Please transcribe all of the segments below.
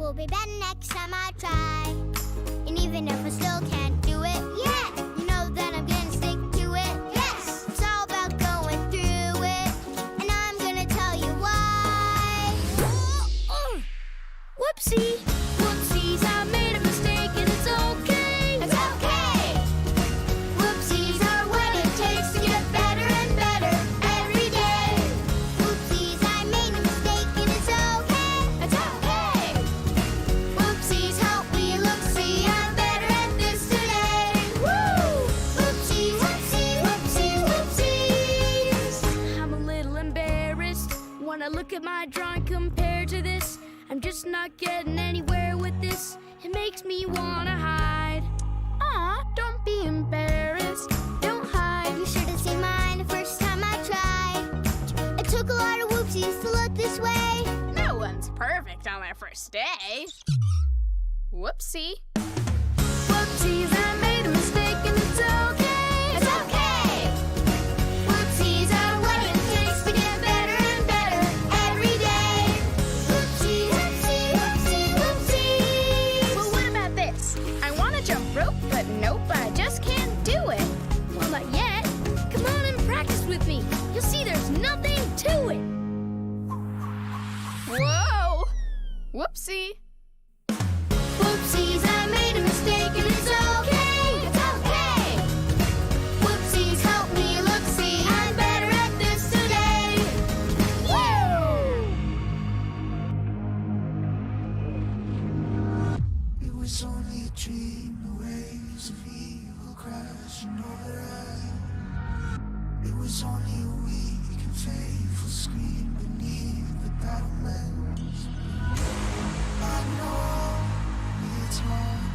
will be better next time I try. And even if I still can't do it yet, you know that I'm gonna stick to it. Yes! It's all about going through it, and I'm gonna tell you why. Whoopsie! Whoopsies, I made a mistake and it's okay. It's okay! Whoopsies are what it takes to get better and better every day. Whoopsies, I made a mistake and it's okay. It's okay! Whoopsies, help me look, see, I'm better at this today. Woo! Whoopsies, whoopsies, whoopsies, whoopsies. I'm a little embarrassed when I look at my drawing compared to this. I'm just not getting anywhere with this. It makes me wanna hide. Aw, don't be embarrassed. Don't hide. You should have seen mine the first time I tried. It took a lot of whoopsies to look this way. No one's perfect on their first day. Whoopsie. Whoopsies, I made a mistake and it's okay. It's okay! Whoopsies are what it takes to get better and better every day. Whoopsie, whoopsie, whoopsie, whoopsies. Well, what about this? I want to jump rope, but nope, I just can't do it. Well, not yet. Come on and practice with me. You'll see there's nothing to it. Whoa! Whoopsie. Whoopsies, I made a mistake and it's okay. It's okay. Whoopsies, help me look, see, I'm better at this today. Woo! It was only a dream, the waves of evil crashing over us. It was only a weak and faithful scream beneath the battlements. I know it's hard,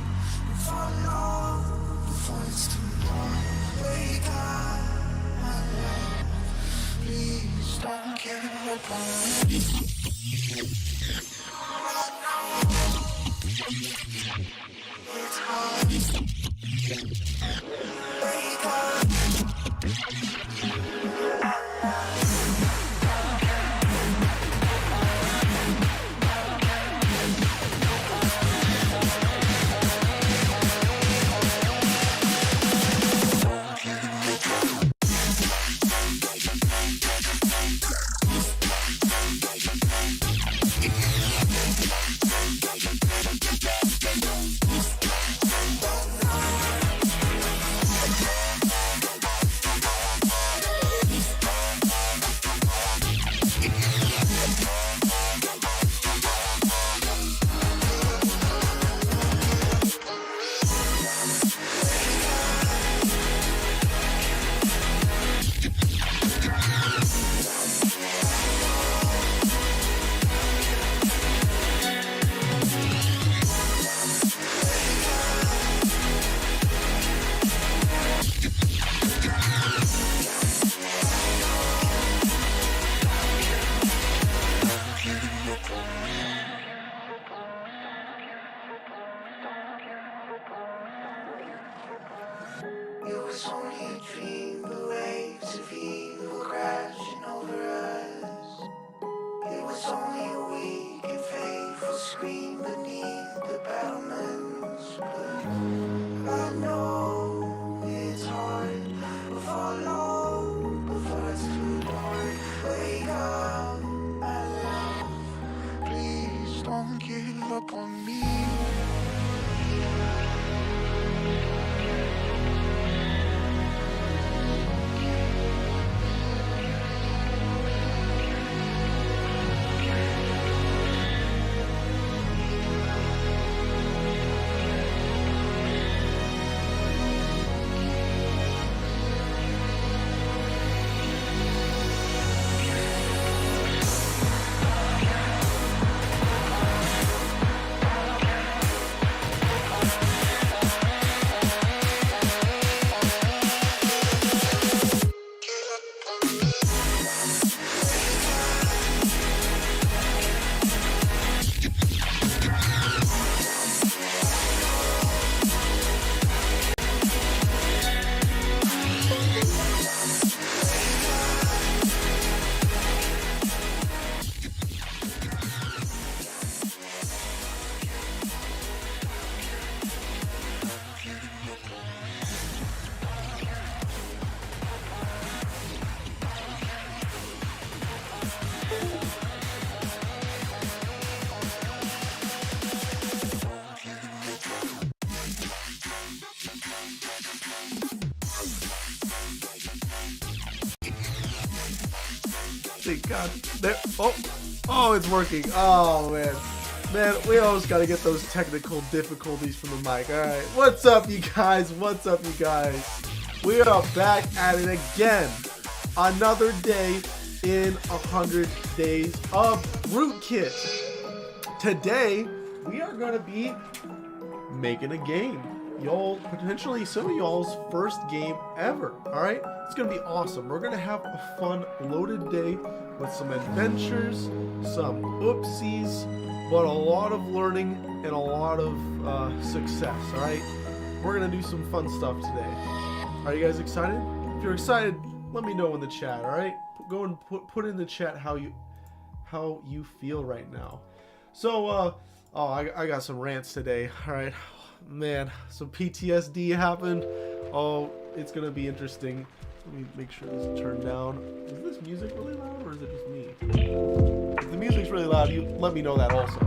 but for long, before it's too long, wake up, my love. Please don't give up on me. It's hard. Wake up. It was only a dream, the waves of evil crashing over us. It was only a weak and faithful scream beneath the battlements. But I know it's hard, before long, before it's too dark. Wake up, my love. Please don't give up on me. connecting. God, there. Oh, it's working. Oh man, we always gotta get those technical difficulties from the mic. All right, what's up, you guys? What's up, you guys? We are back at it again. Another day in 100 days of Rootkit. Today, we are gonna be making a game. Y'all, potentially some of y'all's first game ever. All right, it's gonna be awesome. We're gonna have a fun, loaded day with some adventures, some oopsies, but a lot of learning and a lot of success. All right, we're gonna do some fun stuff today. Are you guys excited? If you're excited, let me know in the chat. All right, go and put in the chat how you feel right now. So, I got some rants today. All right. Man, some PTSD happened. Oh, it's gonna be interesting. Let me make sure this is turned down. Is this music really loud or is it just me? If the music's really loud, you let me know that also.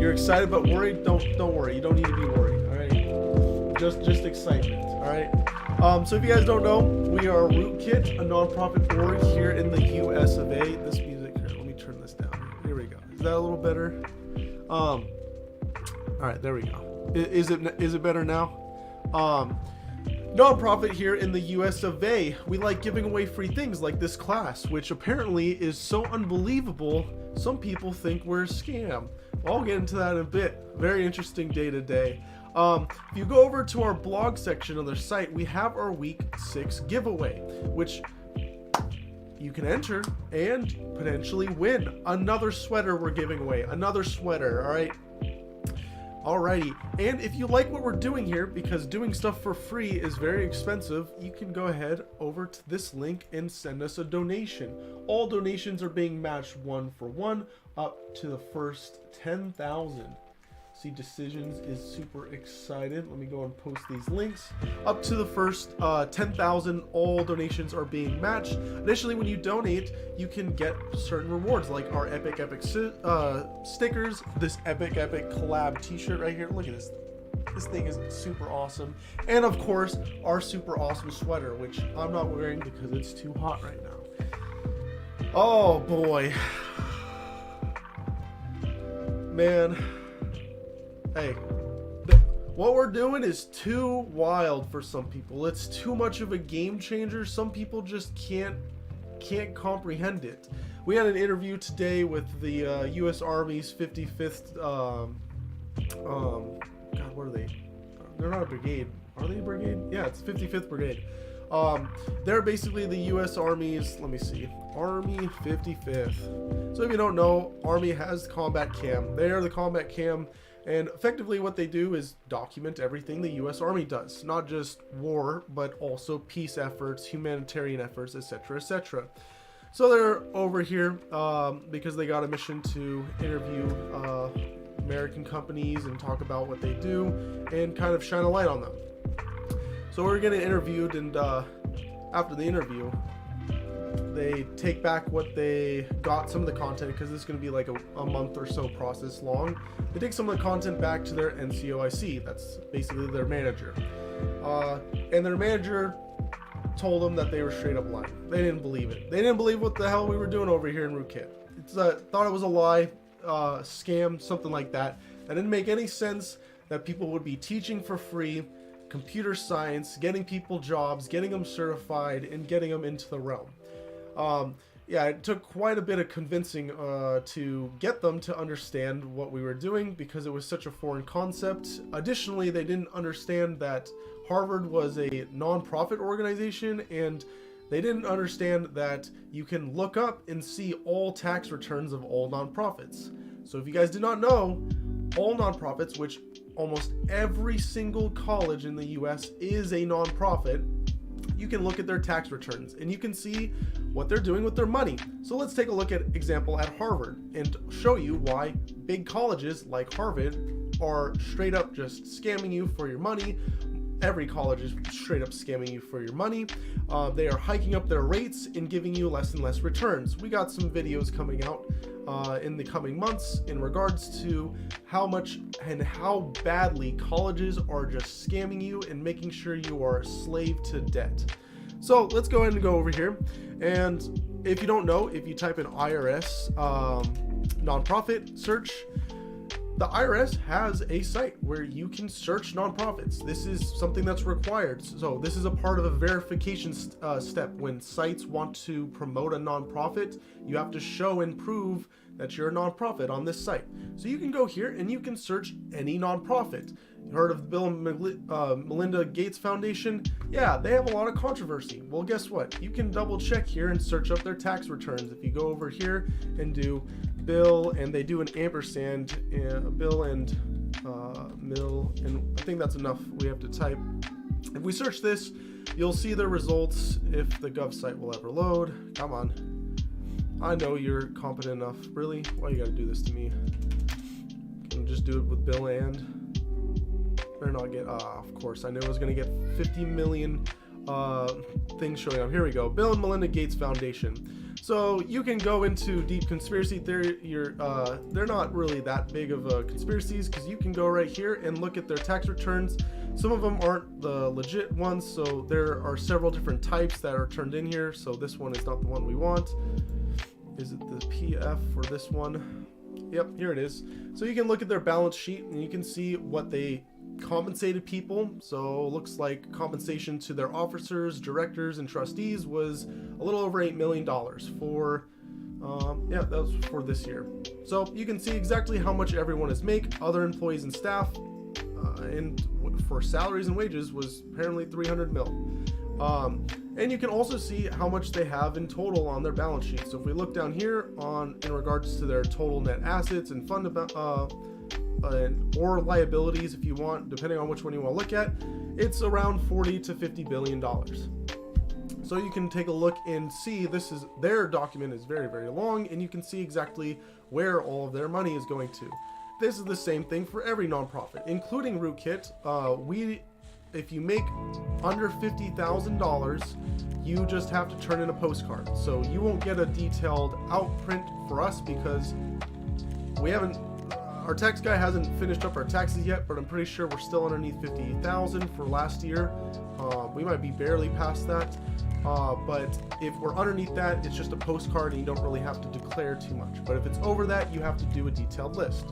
You're excited but worried? Don't worry. You don't need to be worried. All right. Just excitement. All right. So if you guys don't know, we are Rootkit, a nonprofit org here in the U.S. of A. This music here. Let me turn this down. Here we go. Is that a little better? All right. There we go. Is it better now? Nonprofit here in the US of A. We like giving away free things like this class, which apparently is so unbelievable, some people think we're a scam. I'll get into that in a bit. Very interesting day today. If you go over to our blog section on their site, we have our week 6 giveaway, which you can enter and potentially win another sweater we're giving away. Another sweater, all right? Alrighty, and if you like what we're doing here, because doing stuff for free is very expensive, you can go ahead over to this link and send us a donation. All donations are being matched 1-for-1 up to the first 10,000. See, Decisions is super excited. Let me go and post these links. Up to the first 10,000, all donations are being matched. Additionally, when you donate, you can get certain rewards like our Epic stickers, this Epic collab t-shirt right here. Look at this. This thing is super awesome. And of course, our super awesome sweater, which I'm not wearing because it's too hot right now. Oh boy. Man. Hey, what we're doing is too wild for some people. It's too much of a game changer. Some people just can't comprehend it. We had an interview today with the U.S. Army's 55th. God, what are they? They're not a brigade. Are they a brigade? Yeah, it's 55th Brigade. They're basically the U.S. Army's. Let me see. Army 55th. So if you don't know, Army has combat cam. They are the combat cam. And effectively what they do is document everything the U.S. Army does. Not just war, but also peace efforts, humanitarian efforts, etc., etc. So they're over here because they got a mission to interview American companies and talk about what they do and kind of shine a light on them. So we're getting interviewed, and after the interview, they take back what they got, some of the content, because this is going to be like a month or so process long. They take some of the content back to their NCOIC, that's basically their manager. And their manager told them that they were straight up lying. They didn't believe it. They didn't believe what the hell we were doing over here in Rootkit. Thought it was a lie, scam, something like that. That didn't make any sense, that people would be teaching for free computer science, getting people jobs, getting them certified, and getting them into the realm. Yeah, it took quite a bit of convincing to get them to understand what we were doing because it was such a foreign concept. Additionally, they didn't understand that Harvard was a non-profit organization, and they didn't understand that you can look up and see all tax returns of all nonprofits. So if you guys did not know, all nonprofits, which almost every single college in the US is a nonprofit, you can look at their tax returns and you can see what they're doing with their money. So let's take a look at example at Harvard and show you why big colleges like Harvard are straight up just scamming you for your money. Every college is straight up scamming you for your money. They are hiking up their rates and giving you less and less returns. We got some videos coming out in the coming months in regards to how much and how badly colleges are just scamming you and making sure you are a slave to debt. So let's go ahead and go over here. And if you don't know, if you type in IRS nonprofit search, the IRS has a site where you can search nonprofits. This is something that's required. So this is a part of a verification step. When sites want to promote a nonprofit, you have to show and prove that you're a nonprofit on this site. So you can go here and you can search any nonprofit. You heard of the Bill and Melinda Gates Foundation? Yeah, they have a lot of controversy. Well, guess what? You can double check here and search up their tax returns. If you go over here and do Bill, and they do an ampersand, Bill and Mill, and I think that's enough we have to type. If we search this, you'll see the results if the Gov site will ever load. Come on. I know you're competent enough. Really? Why you gotta do this to me? Can just do it with Bill and... Better not get... of course, I knew I was gonna get 50 million things showing up. Here we go. Bill and Melinda Gates Foundation. So you can go into deep conspiracy theory. They're not really that big of conspiracies, because you can go right here and look at their tax returns. Some of them aren't the legit ones, so there are several different types that are turned in here. So this one is not the one we want. Is it the PF for this one? Yep, here it is. So you can look at their balance sheet and you can see what they compensated people. So it looks like compensation to their officers, directors, and trustees was a little over $8 million for yeah, that was for this year. So you can see exactly how much everyone is make, other employees and staff, and for salaries and wages was apparently 300 mil. And you can also see how much they have in total on their balance sheet. So if we look down here in regards to their total net assets and fund or liabilities, if you want, depending on which one you want to look at, it's around 40 to 50 billion dollars. So you can take a look and see, their document is very, very long, and you can see exactly where all of their money is going to. This is the same thing for every nonprofit, including Rootkit. If you make under $50,000, you just have to turn in a postcard. So you won't get a detailed outprint for us because our tax guy hasn't finished up our taxes yet, but I'm pretty sure we're still underneath 50,000 for last year. We might be barely past that. But if we're underneath that, it's just a postcard and you don't really have to declare too much. But if it's over that, you have to do a detailed list.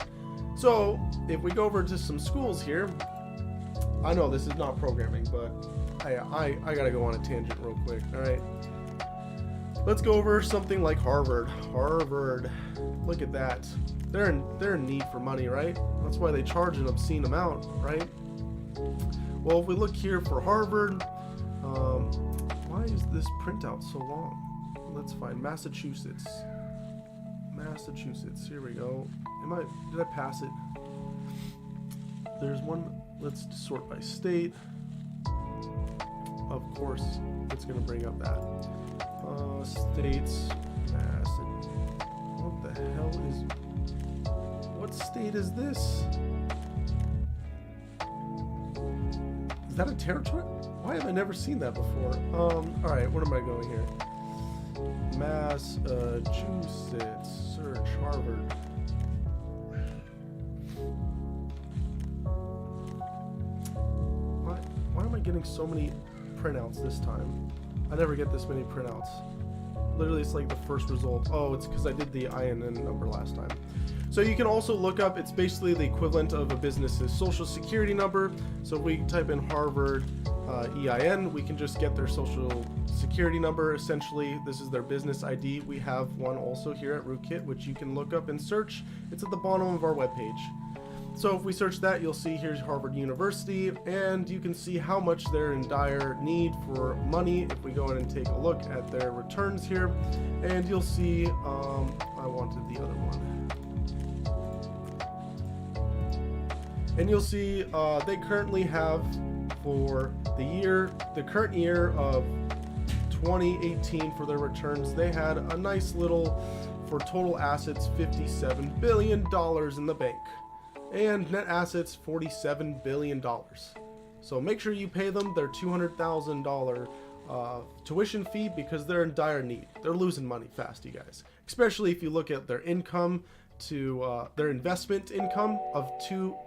So if we go over to some schools here, I know this is not programming, but I gotta go on a tangent real quick. All right, let's go over something like Harvard. Harvard, look at that. They're in need for money, right? That's why they charge an obscene amount, right? Well, if we look here for Harvard, why is this printout so long? Let's find Massachusetts. Massachusetts. Here we go. Did I pass it? There's one. Let's sort by state. Of course, it's gonna bring up that states. What the hell is? What state is this? Is that a territory? Why have I never seen that before? All right, where am I going here? Massachusetts. Search Harvard. Why am I getting so many printouts this time? I never get this many printouts. Literally, it's like the first result. Oh, it's because I did the INN number last time. So you can also look up, it's basically the equivalent of a business's social security number. So if we type in Harvard EIN, we can just get their social security number. Essentially, this is their business ID. We have one also here at Rootkit, which you can look up and search. It's at the bottom of our webpage. So if we search that, you'll see here's Harvard University, and you can see how much they're in dire need for money. If we go in and take a look at their returns here, and you'll see, I wanted the other one. And you'll see they currently have for the current year of 2018 for their returns, they had a nice little, for total assets, $57 billion in the bank. And net assets, $47 billion. So make sure you pay them their $200,000 tuition fee because they're in dire need. They're losing money fast, you guys. Especially if you look at their income to their investment income of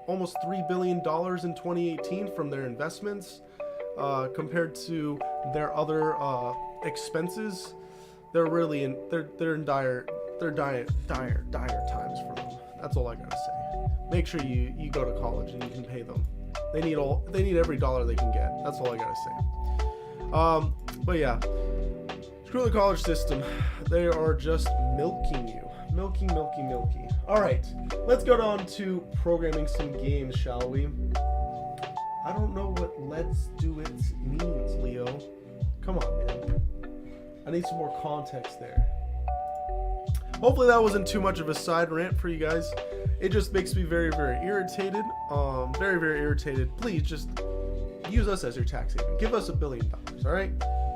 almost $3 billion in 2018 from their investments. compared to their other expenses. They're really in dire times for them. That's all I gotta say. Make sure you go to college and you can pay them. They need every dollar they can get. That's all I gotta say. But yeah, screw the college system. They are just milking you. Milky. All right, let's go on to programming some games, shall we? I don't know what "let's do it" means, Leo. Come on, man. I need some more context there. Hopefully that wasn't too much of a side rant for you guys. It just makes me very, very irritated. Very irritated. Please just use us as your tax haven. Give us $1 billion, all right?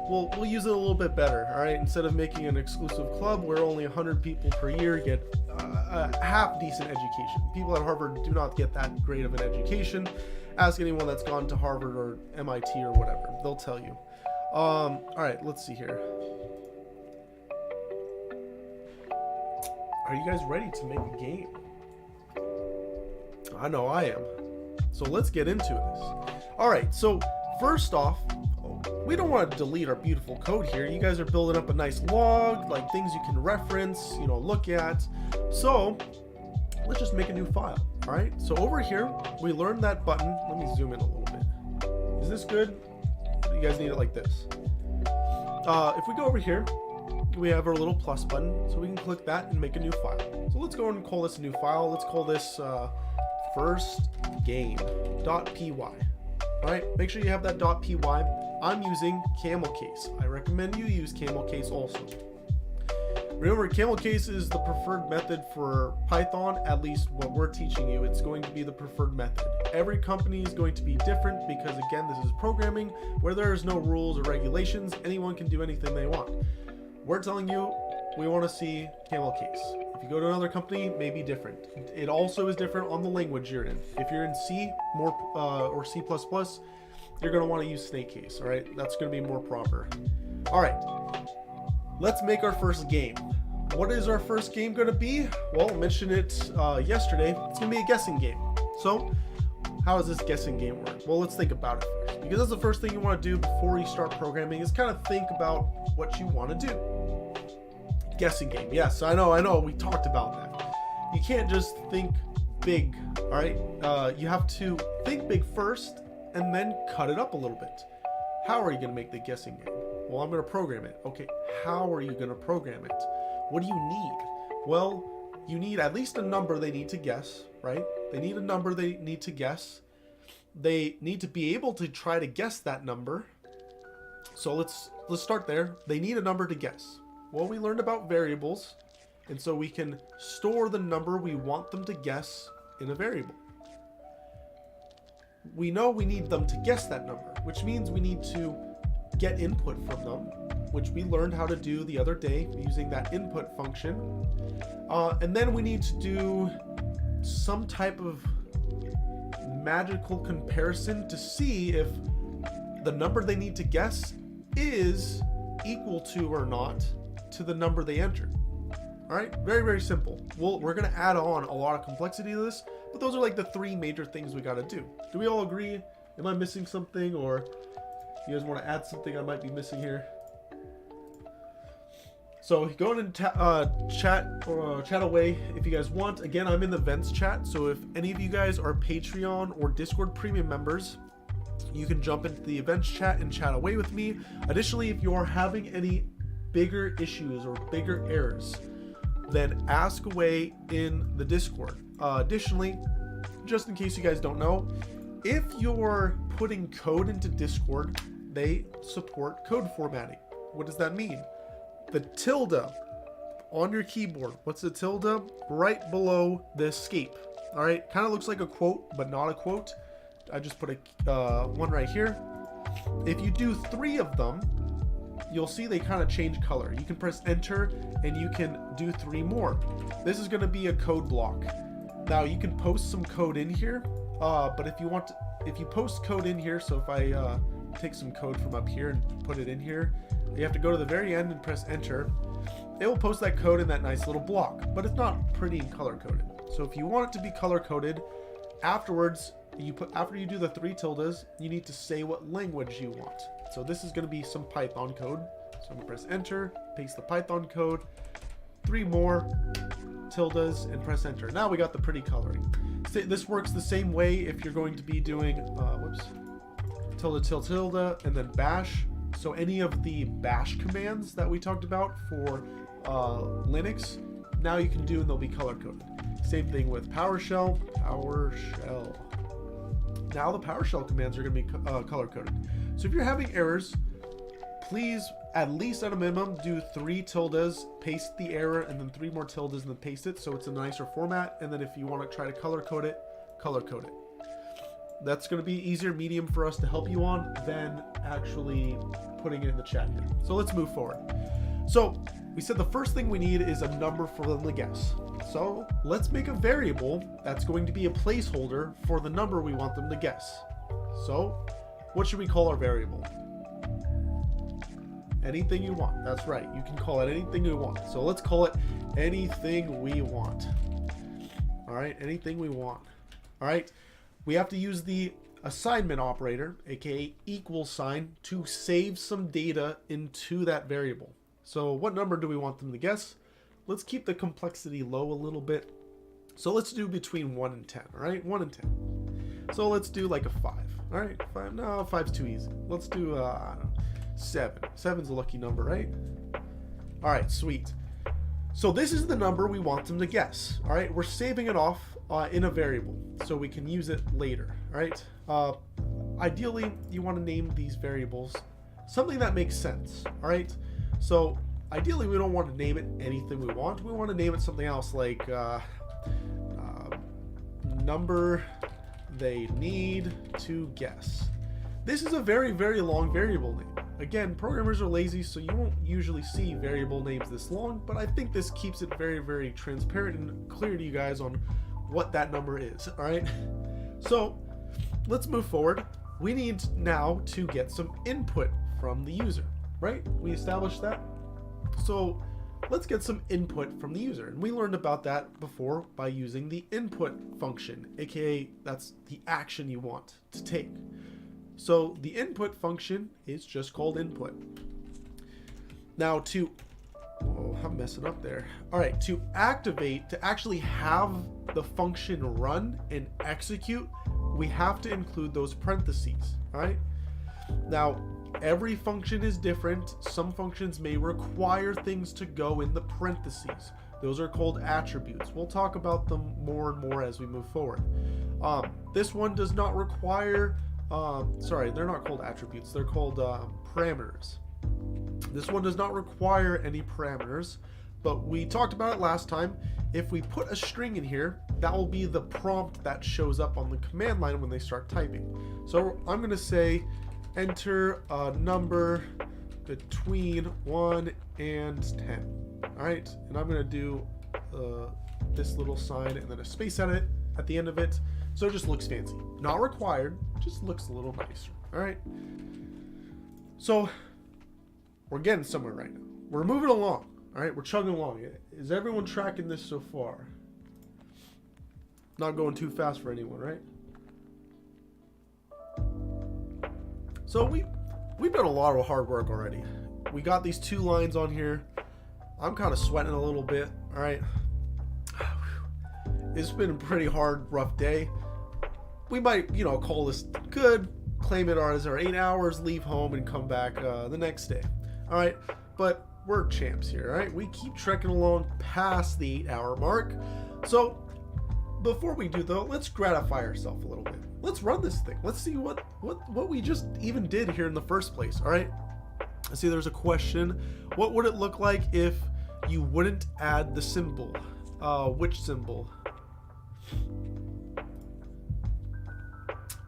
We'll use it a little bit better, all right? Instead of making an exclusive club where only 100 people per year get a half decent education. People at Harvard do not get that great of an education. Ask anyone that's gone to Harvard or MIT or whatever. They'll tell you. All right, let's see here. Are you guys ready to make a game? I know I am. So let's get into this. All right, so first off, we don't want to delete our beautiful code here. You guys are building up a nice log, like things you can reference, look at. So let's just make a new file. All right, so over here, we learned that button. Let me zoom in a little bit. Is this good? You guys need it like this. If we go over here, we have our little plus button, so we can click that and make a new file. So let's go and call this a new file. Let's call this firstgame.py. All right, make sure you have that .py. I'm using CamelCase. I recommend you use CamelCase also. Remember, CamelCase is the preferred method for Python, at least what we're teaching you. It's going to be the preferred method. Every company is going to be different because, again, this is programming where there is no rules or regulations. Anyone can do anything they want. We're telling you we want to see CamelCase. If you go to another company, it may be different. It also is different on the language you're in. If you're in C or C++, you're going to want to use Snakecase, all right? That's going to be more proper. All right, let's make our first game. What is our first game going to be? Well, I mentioned it yesterday. It's going to be a guessing game. So how does this guessing game work? Well, let's think about it first, because that's the first thing you want to do before you start programming is kind of think about what you want to do. Guessing game. Yes, I know. We talked about that. You can't just think big, all right? You have to think big first and then cut it up a little bit. How are you going to make the guessing game? Well, I'm going to program it. Okay, how are you going to program it? What do you need? Well, you need at least a number they need to guess, right? They need a number they need to guess. They need to be able to try to guess that number. So let's start there. They need a number to guess. Well, we learned about variables, and so we can store the number we want them to guess in a variable. We know we need them to guess that number, which means we need to get input from them, which we learned how to do the other day using that input function. And then we need to do some type of magical comparison to see if the number they need to guess is equal to or not to the number they entered. All right, very, very simple. Well, we're going to add on a lot of complexity to this, but those are like the three major things we got to do. Do we all agree? Am I missing something, or you guys want to add something I might be missing here? So go ahead and chat away if you guys want. Again, I'm in the events chat, so if any of you guys are Patreon or Discord premium members, you can jump into the events chat and chat away with me. Additionally, if you are having any bigger issues or bigger errors, then ask away in the Discord. Additionally, just in case you guys don't know, if you're putting code into Discord, they support code formatting. What does that mean? The tilde on your keyboard. What's the tilde? Right below the escape. All right, kind of looks like a quote, but not a quote. I just put a one right here. If you do 3 of them, you'll see they kind of change color. You can press enter and you can do 3 more. This is going to be a code block. Now you can post some code in here, but if you post code in here, so if I take some code from up here and put it in here, you have to go to the very end and press enter. It will post that code in that nice little block, but it's not pretty and color coded. So if you want it to be color coded, afterwards after you do the 3 tildes, you need to say what language you want. So this is going to be some Python code. So I'm going to press enter, paste the Python code, 3 more tildes, and press enter. Now we got the pretty coloring. This works the same way if you're going to be doing tilde, tilde, tilde, and then bash. So any of the bash commands that we talked about for Linux, now you can do and they'll be color coded. Same thing with PowerShell. Now the PowerShell commands are going to be color coded. So if you're having errors, please at least at a minimum do 3 tildes, paste the error, and then 3 more tildes and then paste it so it's a nicer format. And then if you want to try to color code it, color code it. That's going to be easier medium for us to help you on than actually putting it in the chat here. So let's move forward. So we said the first thing we need is a number for them to guess. So let's make a variable that's going to be a placeholder for the number we want them to guess. So what should we call our variable? Anything you want. That's right. You can call it anything you want. So let's call it anything we want. All right. Anything we want. All right. We have to use the assignment operator, aka equal sign, to save some data into that variable. So what number do we want them to guess? Let's keep the complexity low a little bit. So let's do between 1 and 10, all right? 1 and 10. So let's do like a 5, all right? 5, no, 5's too easy. Let's do, I don't know, 7. 7's a lucky number, right? All right, sweet. So this is the number we want them to guess, all right? We're saving it off in a variable so we can use it later, all right? Ideally, you want to name these variables something that makes sense, all right? So ideally, we don't want to name it anything we want. We want to name it something else like number they need to guess. This is a very, very long variable name. Again, programmers are lazy, so you won't usually see variable names this long, but I think this keeps it very, very transparent and clear to you guys on what that number is, all right? So let's move forward. We need now to get some input from the user, right? We established that. So let's get some input from the user. And we learned about that before by using the input function, aka that's the action you want to take. So the input function is just called input. Now I'm messing up there. All right, to activate, to actually have the function run and execute, we have to include those parentheses, all right? Now, every function is different. Some functions may require things to go in the parentheses. Those are called attributes. We'll talk about them more and more as we move forward. This one does not require, sorry, they're not called attributes. They're called parameters. This one does not require any parameters, but we talked about it last time. If we put a string in here, that will be the prompt that shows up on the command line when they start typing. So I'm going to say enter a number between 1 and 10. All right, and I'm going to do this little sign and then a space at the end of it, so it just looks fancy. Not required, just looks a little nicer. All right, so we're getting somewhere right now. We're moving along. All right, we're chugging along. Is everyone tracking this so far? Not going too fast for anyone, right? So we've done a lot of hard work already. We got these 2 lines on here. I'm kind of sweating a little bit. All right, it's been a pretty hard, rough day. We might, call this good, claim it as our 8 hours, leave home, and come back the next day. All right, but we're champs here. All right, we keep trekking along past the 8-hour mark. So before we do though, let's gratify ourselves a little bit. Let's run this thing. Let's see what we just even did here in the first place. All right, I see there's a question. What would it look like if you wouldn't add the symbol? Which symbol?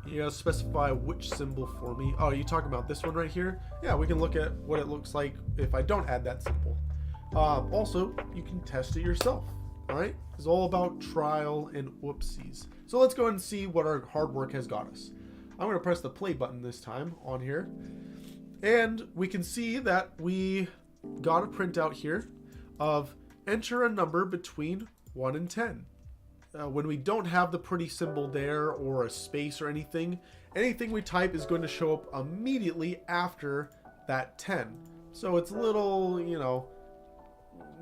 You gotta specify which symbol for me. Oh, you talking about this one right here? Yeah, we can look at what it looks like if I don't add that symbol. Also, you can test it yourself. All right, it's all about trial and whoopsies. So let's go ahead and see what our hard work has got us. I'm gonna press the play button this time on here, and we can see that we got a printout here of enter a number between 1 and 10. when we don't have the pretty symbol there or a space or anything we type is going to show up immediately after that 10. So it's a little, you know,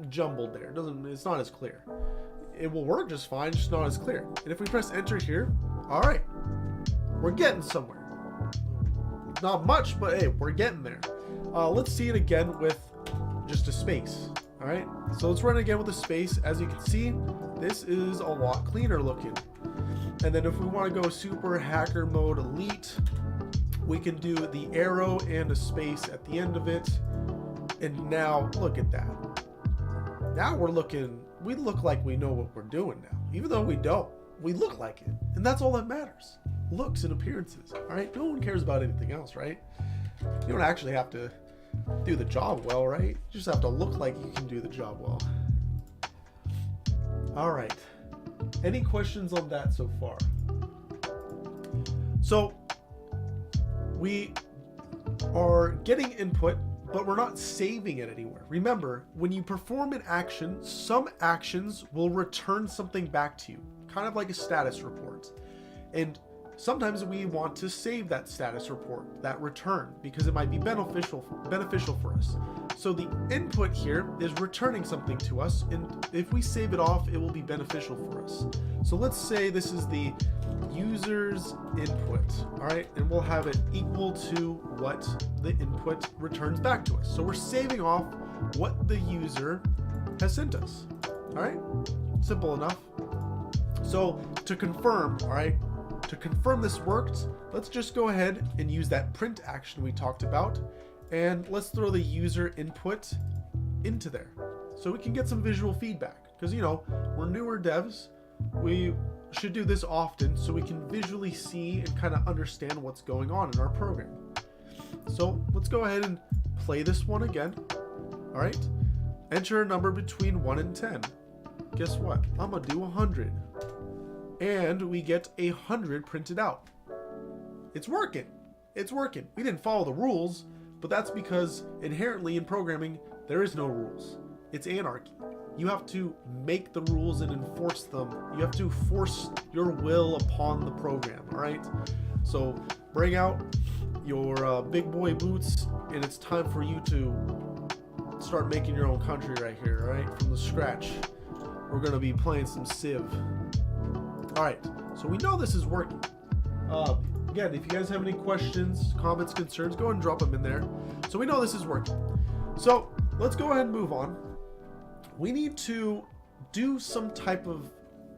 jumbled there. It's not as clear. It will work just fine, just not as clear. And if we press enter here, all right, we're getting somewhere. Not much, but hey, we're getting there. Let's see it again with just a space. All right, so let's run it again with a space. As you can see, this is a lot cleaner looking. And then if we want to go super hacker mode elite, we can do the arrow and a space at the end of it. And now look at that. Now we look like we know what we're doing now. Even though we don't, we look like it. And that's all that matters. Looks and appearances. All right, no one cares about anything else, right? You don't actually have to do the job well, right? You just have to look like you can do the job well. All right. Any questions on that so far? So we are getting input, but we're not saving it anywhere. Remember, when you perform an action, some actions will return something back to you, kind of like a status report. And sometimes we want to save that status report, that return, because it might be beneficial for us. So the input here is returning something to us, and if we save it off, it will be beneficial for us. So let's say this is the user's input, all right, and we'll have it equal to what the input returns back to us. So we're saving off what the user has sent us, all right? Simple enough. So to confirm, all right, to confirm this worked, let's just go ahead and use that print action we talked about, and let's throw the user input into there so we can get some visual feedback, because, you know, we're newer devs. We should do this often so we can visually see and kind of understand what's going on in our program. So let's go ahead and play this one again. All right, enter a number between 1 and 10. Guess what? I'm gonna do 100. And we get 100 printed out. It's working. It's working. We didn't follow the rules, but that's because inherently in programming, there is no rules. It's anarchy. You have to make the rules and enforce them. You have to force your will upon the program, all right? So bring out your big boy boots, and it's time for you to start making your own country right here, all right? From the scratch. We're gonna be playing some Civ. All right, so we know this is working. Again, if you guys have any questions, comments, concerns, go ahead and drop them in there. So we know this is working. So let's go ahead and move on. We need to do some type of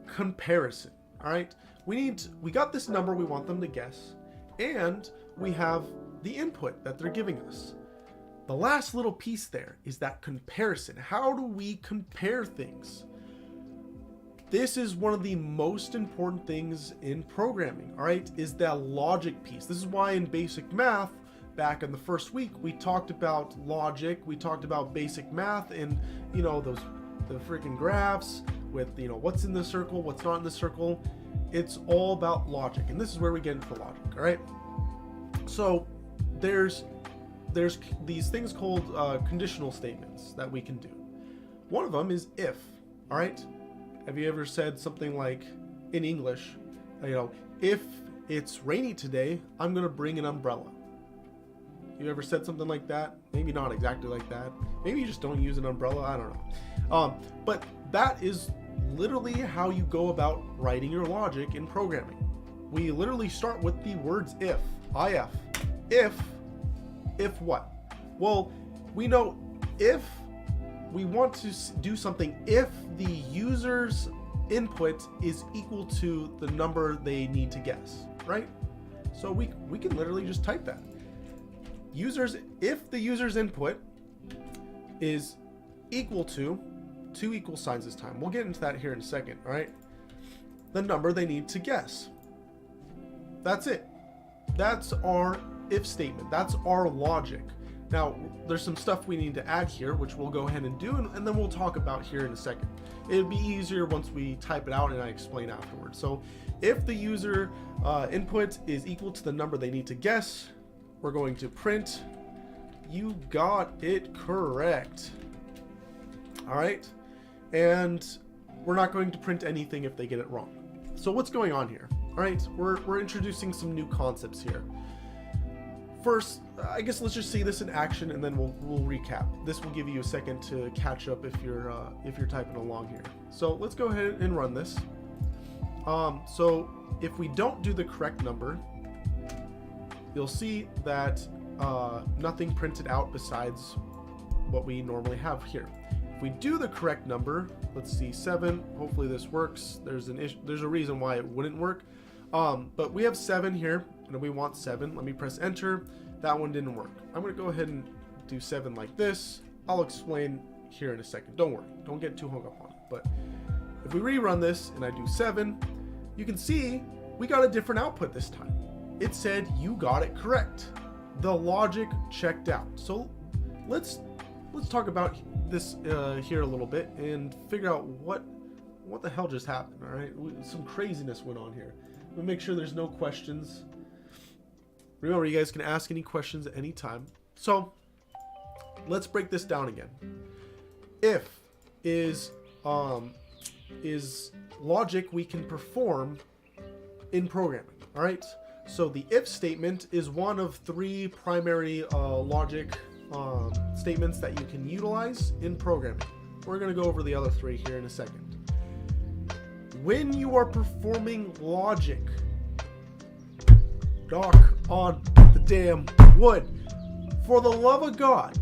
comparison, all right? We got this number we want them to guess, and we have the input that they're giving us. The last little piece there is that comparison. How do we compare things? This is one of the most important things in programming, all right, is that logic piece. This is why in basic math, back in the first week, we talked about logic, we talked about basic math, and, you know, the freaking graphs with, you know, what's in the circle, what's not in the circle. It's all about logic, and this is where we get into the logic, all right? So there's these things called conditional statements that we can do. One of them is if, all right? Have you ever said something like, in English, you know, if it's rainy today, I'm gonna bring an umbrella? You ever said something like that? Maybe not exactly like that. Maybe you just don't use an umbrella, I don't know. But that is literally how you go about writing your logic in programming. We literally start with the words if, if. If what? Well, we know if we want to do something if the user's input is equal to the number they need to guess, right? So we can literally just type that. If the user's input is equal to 2 equal signs this time. We'll get into that here in a second, all right? The number they need to guess. That's it. That's our if statement. That's our logic. Now, there's some stuff we need to add here, which we'll go ahead and do, and then we'll talk about here in a second. It'll be easier once we type it out and I explain afterwards. So if the user input is equal to the number they need to guess, we're going to print, you got it correct. All right. And we're not going to print anything if they get it wrong. So what's going on here? All right, we're introducing some new concepts here. First, I guess let's just see this in action, and then we'll recap. This will give you a second to catch up if you're typing along here. So let's go ahead and run this. So if we don't do the correct number, you'll see that nothing printed out besides what we normally have here. If we do the correct number, let's see, 7. Hopefully this works. There's a reason why it wouldn't work. But we have 7 here, and we want 7. Let me press enter. That one didn't work. I'm going to go ahead and do 7 like this. I'll explain here in a second. Don't worry. Don't get too hung up on it. But if we rerun this and I do 7, you can see we got a different output this time. It said you got it correct. The logic checked out. So let's talk about this here a little bit and figure out what the hell just happened. All right, some craziness went on here. We'll make sure there's no questions. Remember, you guys can ask any questions at any time. So let's break this down again. If is logic we can perform in programming. All right. So the if statement is one of 3 primary logic statements that you can utilize in programming. We're going to go over the other 3 here in a second. When you are performing logic, knock on the damn wood. For the love of God,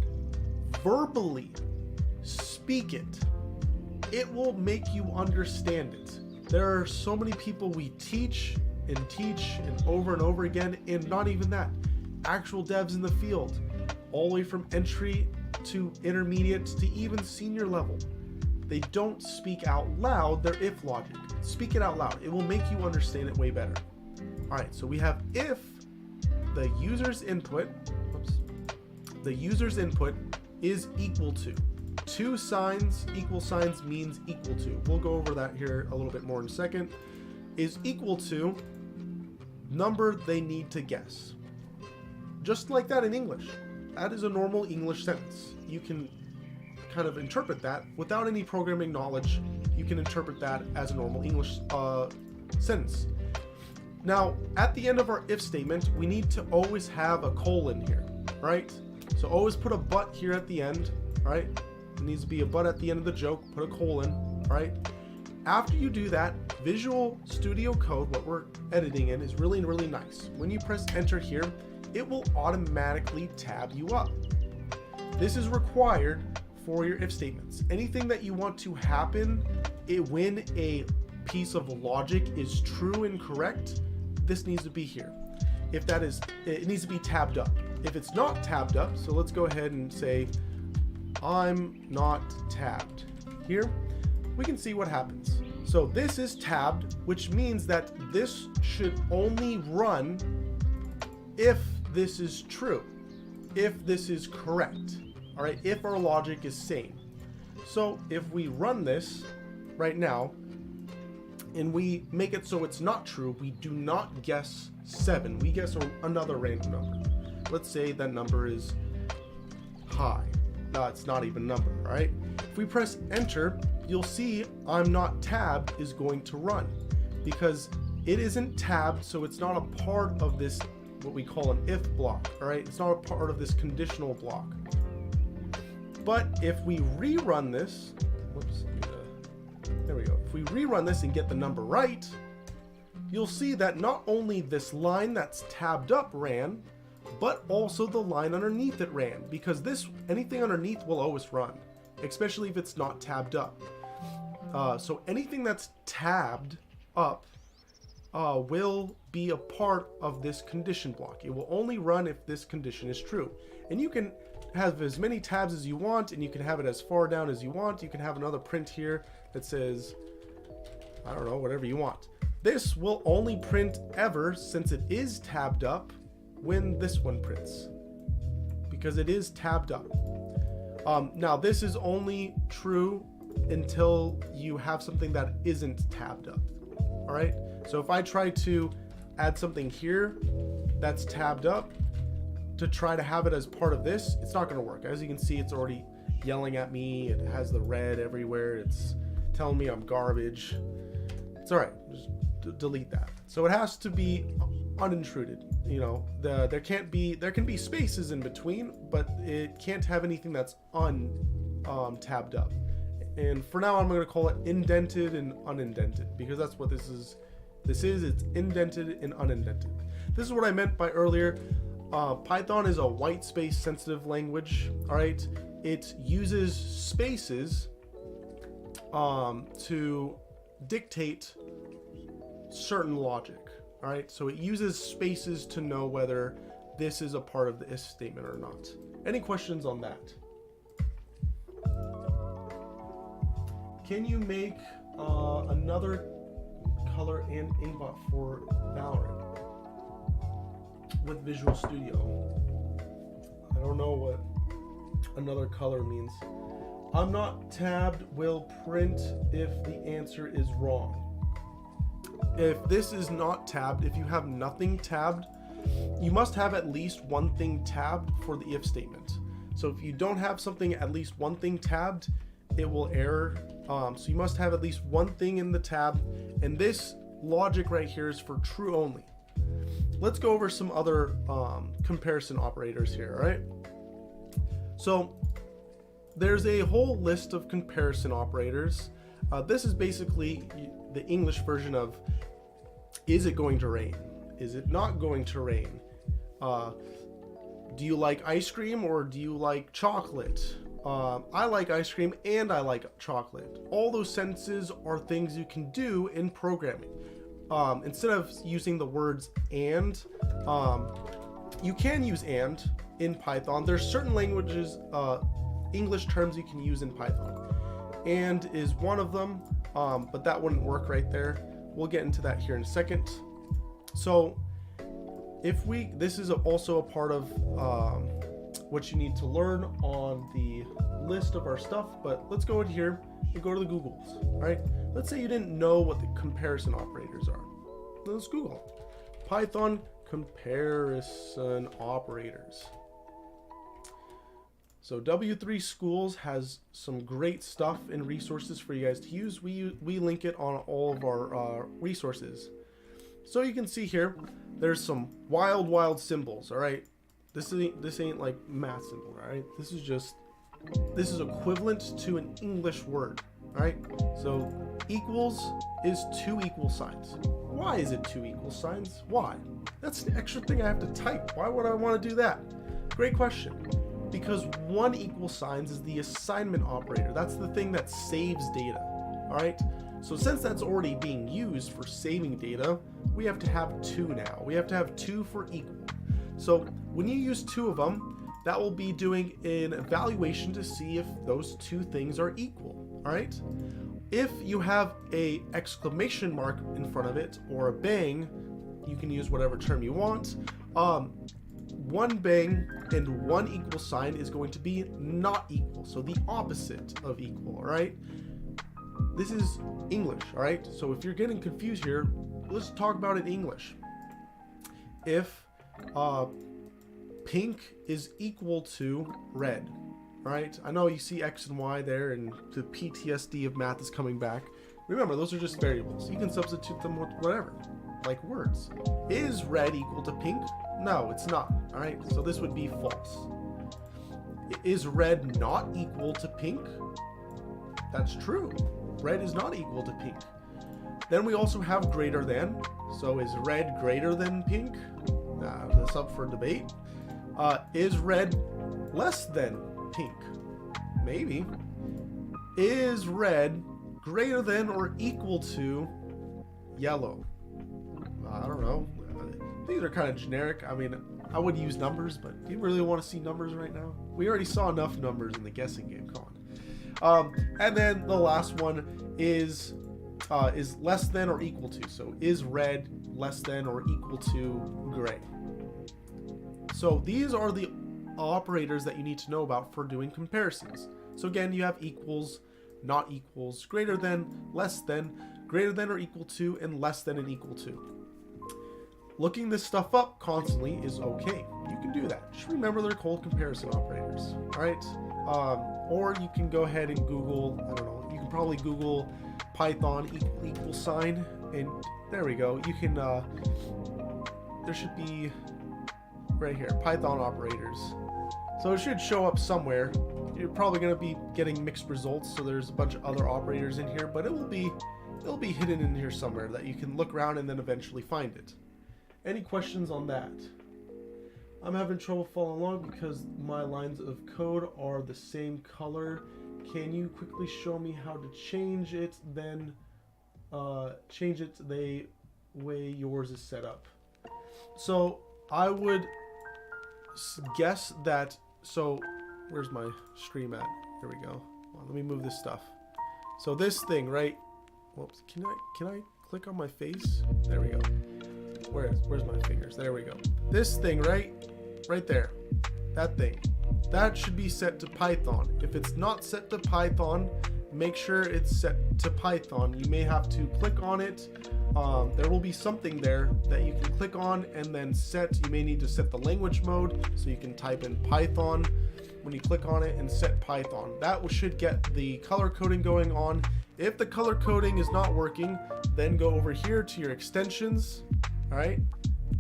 verbally speak it. It will make you understand it. There are so many people we teach and over and over again, and not even that. Actual devs in the field, all the way from entry to intermediate to even senior level. They don't speak out loud their if logic. Speak it out loud. It will make you understand it way better. All right, so we have if the user's input, the user's input is equal to. 2 signs, equal signs means equal to. We'll go over that here a little bit more in a second. Is equal to number they need to guess. Just like that in English. That is a normal English sentence. You can kind of interpret that without any programming knowledge. You can interpret that as a normal English sentence. Now, at the end of our if statement, we need to always have a colon here, right? So always put a but here at the end, right? It needs to be a but at the end of the joke, put a colon, right? After you do that, Visual Studio Code, what we're editing in, is really, really nice. When you press enter here, it will automatically tab you up. This is required for your if statements. Anything that you want to happen when a piece of logic is true and correct, this needs to be here. If that is, it needs to be tabbed up. If it's not tabbed up, so let's go ahead and say, I'm not tabbed. Here, we can see what happens. So this is tabbed, which means that this should only run if this is true, if this is correct, all right, if our logic is sane. So if we run this right now, and we make it so it's not true, we do not guess 7, we guess another random number. Let's say that number is high. No, it's not even a number, right? If we press enter, you'll see I'm not tabbed is going to run because it isn't tabbed, so it's not a part of this, what we call an if block, all right? It's not a part of this conditional block. But if we rerun this, whoops, there we go. If we rerun this and get the number right, you'll see that not only this line that's tabbed up ran, but also the line underneath it ran, because anything underneath will always run, especially if it's not tabbed up. So anything that's tabbed up will be a part of this condition block. It will only run if this condition is true. And you can have as many tabs as you want, and you can have it as far down as you want. You can have another print here that says, I don't know, whatever you want. This will only print ever, since it is tabbed up, when this one prints, because it is tabbed up. Now this is only true until you have something that isn't tabbed up. All right, so if I try to add something here that's tabbed up to try to have it as part of this, it's not going to work. As you can see, it's already yelling at me. It has the red everywhere. It's telling me I'm garbage. It's all right. Just delete that. So it has to be unintruded. You know, there can be spaces in between, but it can't have anything that's tabbed up. And for now, I'm going to call it indented and unindented, because that's what this is. It's indented and unindented. This is what I meant by earlier. Python is a white space sensitive language. All right, it uses spaces to dictate certain logic. All right, so it uses spaces to know whether this is a part of the if statement or not. Any questions on that? Can you make another color and aimbot for Valorant with Visual Studio? I don't know what another color means. I'm not tabbed, will print if the answer is wrong. If this is not tabbed, if you have nothing tabbed, you must have at least one thing tabbed for the if statement. So if you don't have something, at least one thing tabbed, it will error. So you must have at least one thing in the tab, and this logic right here is for true only. Let's go over some other comparison operators here, all right? So there's a whole list of comparison operators. This is basically the English version of, is it going to rain? Is it not going to rain? Do you like ice cream or do you like chocolate? I like ice cream and I like chocolate. All those sentences are things you can do in programming. Instead of using the words and, you can use and in Python. There's certain languages, English terms you can use in Python. And is one of them, but that wouldn't work right there. We'll get into that here in a second. So this is also a part of what you need to learn on the list of our stuff, but let's go in here and go to the Googles. All right, let's say you didn't know what the comparison operators are. Let's Google Python comparison operators. So W3 Schools has some great stuff and resources for you guys to use. We link it on all of our resources. So you can see here, there's some wild symbols. All right, this ain't like math symbol. All right, this is equivalent to an English word. All right, so equals is 2 equal signs. Why is it 2 equal signs? Why? That's an extra thing I have to type. Why would I want to do that? Great question. Because 1 equal signs is the assignment operator. That's the thing that saves data. All right. So since that's already being used for saving data, we have to have 2 now. We have to have 2 for equal. So when you use 2 of them, that will be doing an evaluation to see if those 2 things are equal. All right. If you have a exclamation mark in front of it or a bang, you can use whatever term you want. 1 bang and 1 equal sign is going to be not equal. So the opposite of equal. All right. This is English. All right. So if you're getting confused here, let's talk about it in English. If pink is equal to red, right? I know you see X and Y there, and the PTSD of math is coming back. Remember, those are just variables. You can substitute them with whatever, like words. Is red equal to pink? No, it's not. All right, so this would be false. Is red not equal to pink? That's true. Red is not equal to pink. Then we also have greater than. So is red greater than pink? That's up for debate. Is red less than pink? Maybe. Is red greater than or equal to yellow? I don't know. These are kind of generic. I mean, I would use numbers, but do you really want to see numbers right now? We already saw enough numbers in the guessing game. Come on. And then the last one is less than or equal to. So is red less than or equal to gray? So these are the operators that you need to know about for doing comparisons. So again, you have equals, not equals, greater than, less than, greater than or equal to, and less than and equal to. Looking this stuff up constantly is okay. You can do that. Just remember they're called comparison operators. All right. Or you can go ahead and Google, I don't know, you can probably Google Python equal sign, and there we go. You can there should be right here, Python operators. So it should show up somewhere. You're probably going to be getting mixed results, so there's a bunch of other operators in here, but it'll be hidden in here somewhere that you can look around and then eventually find it. Any questions on that? I'm having trouble following along because my lines of code are the same color. Can you quickly show me how to change it, then change it the way yours is set up? So I would guess that, so where's my stream at? Here we go. Let me move this stuff. So this thing, right? Whoops. Can I click on my face? There we go. Where's my fingers? There we go. This thing, right there. That thing. That should be set to Python. If it's not set to Python, make sure it's set to Python. You may have to click on it. There will be something there that you can click on and then set. You may need to set the language mode, so you can type in Python when you click on it and set Python. That should get the color coding going on. If the color coding is not working, then go over here to your extensions. All right,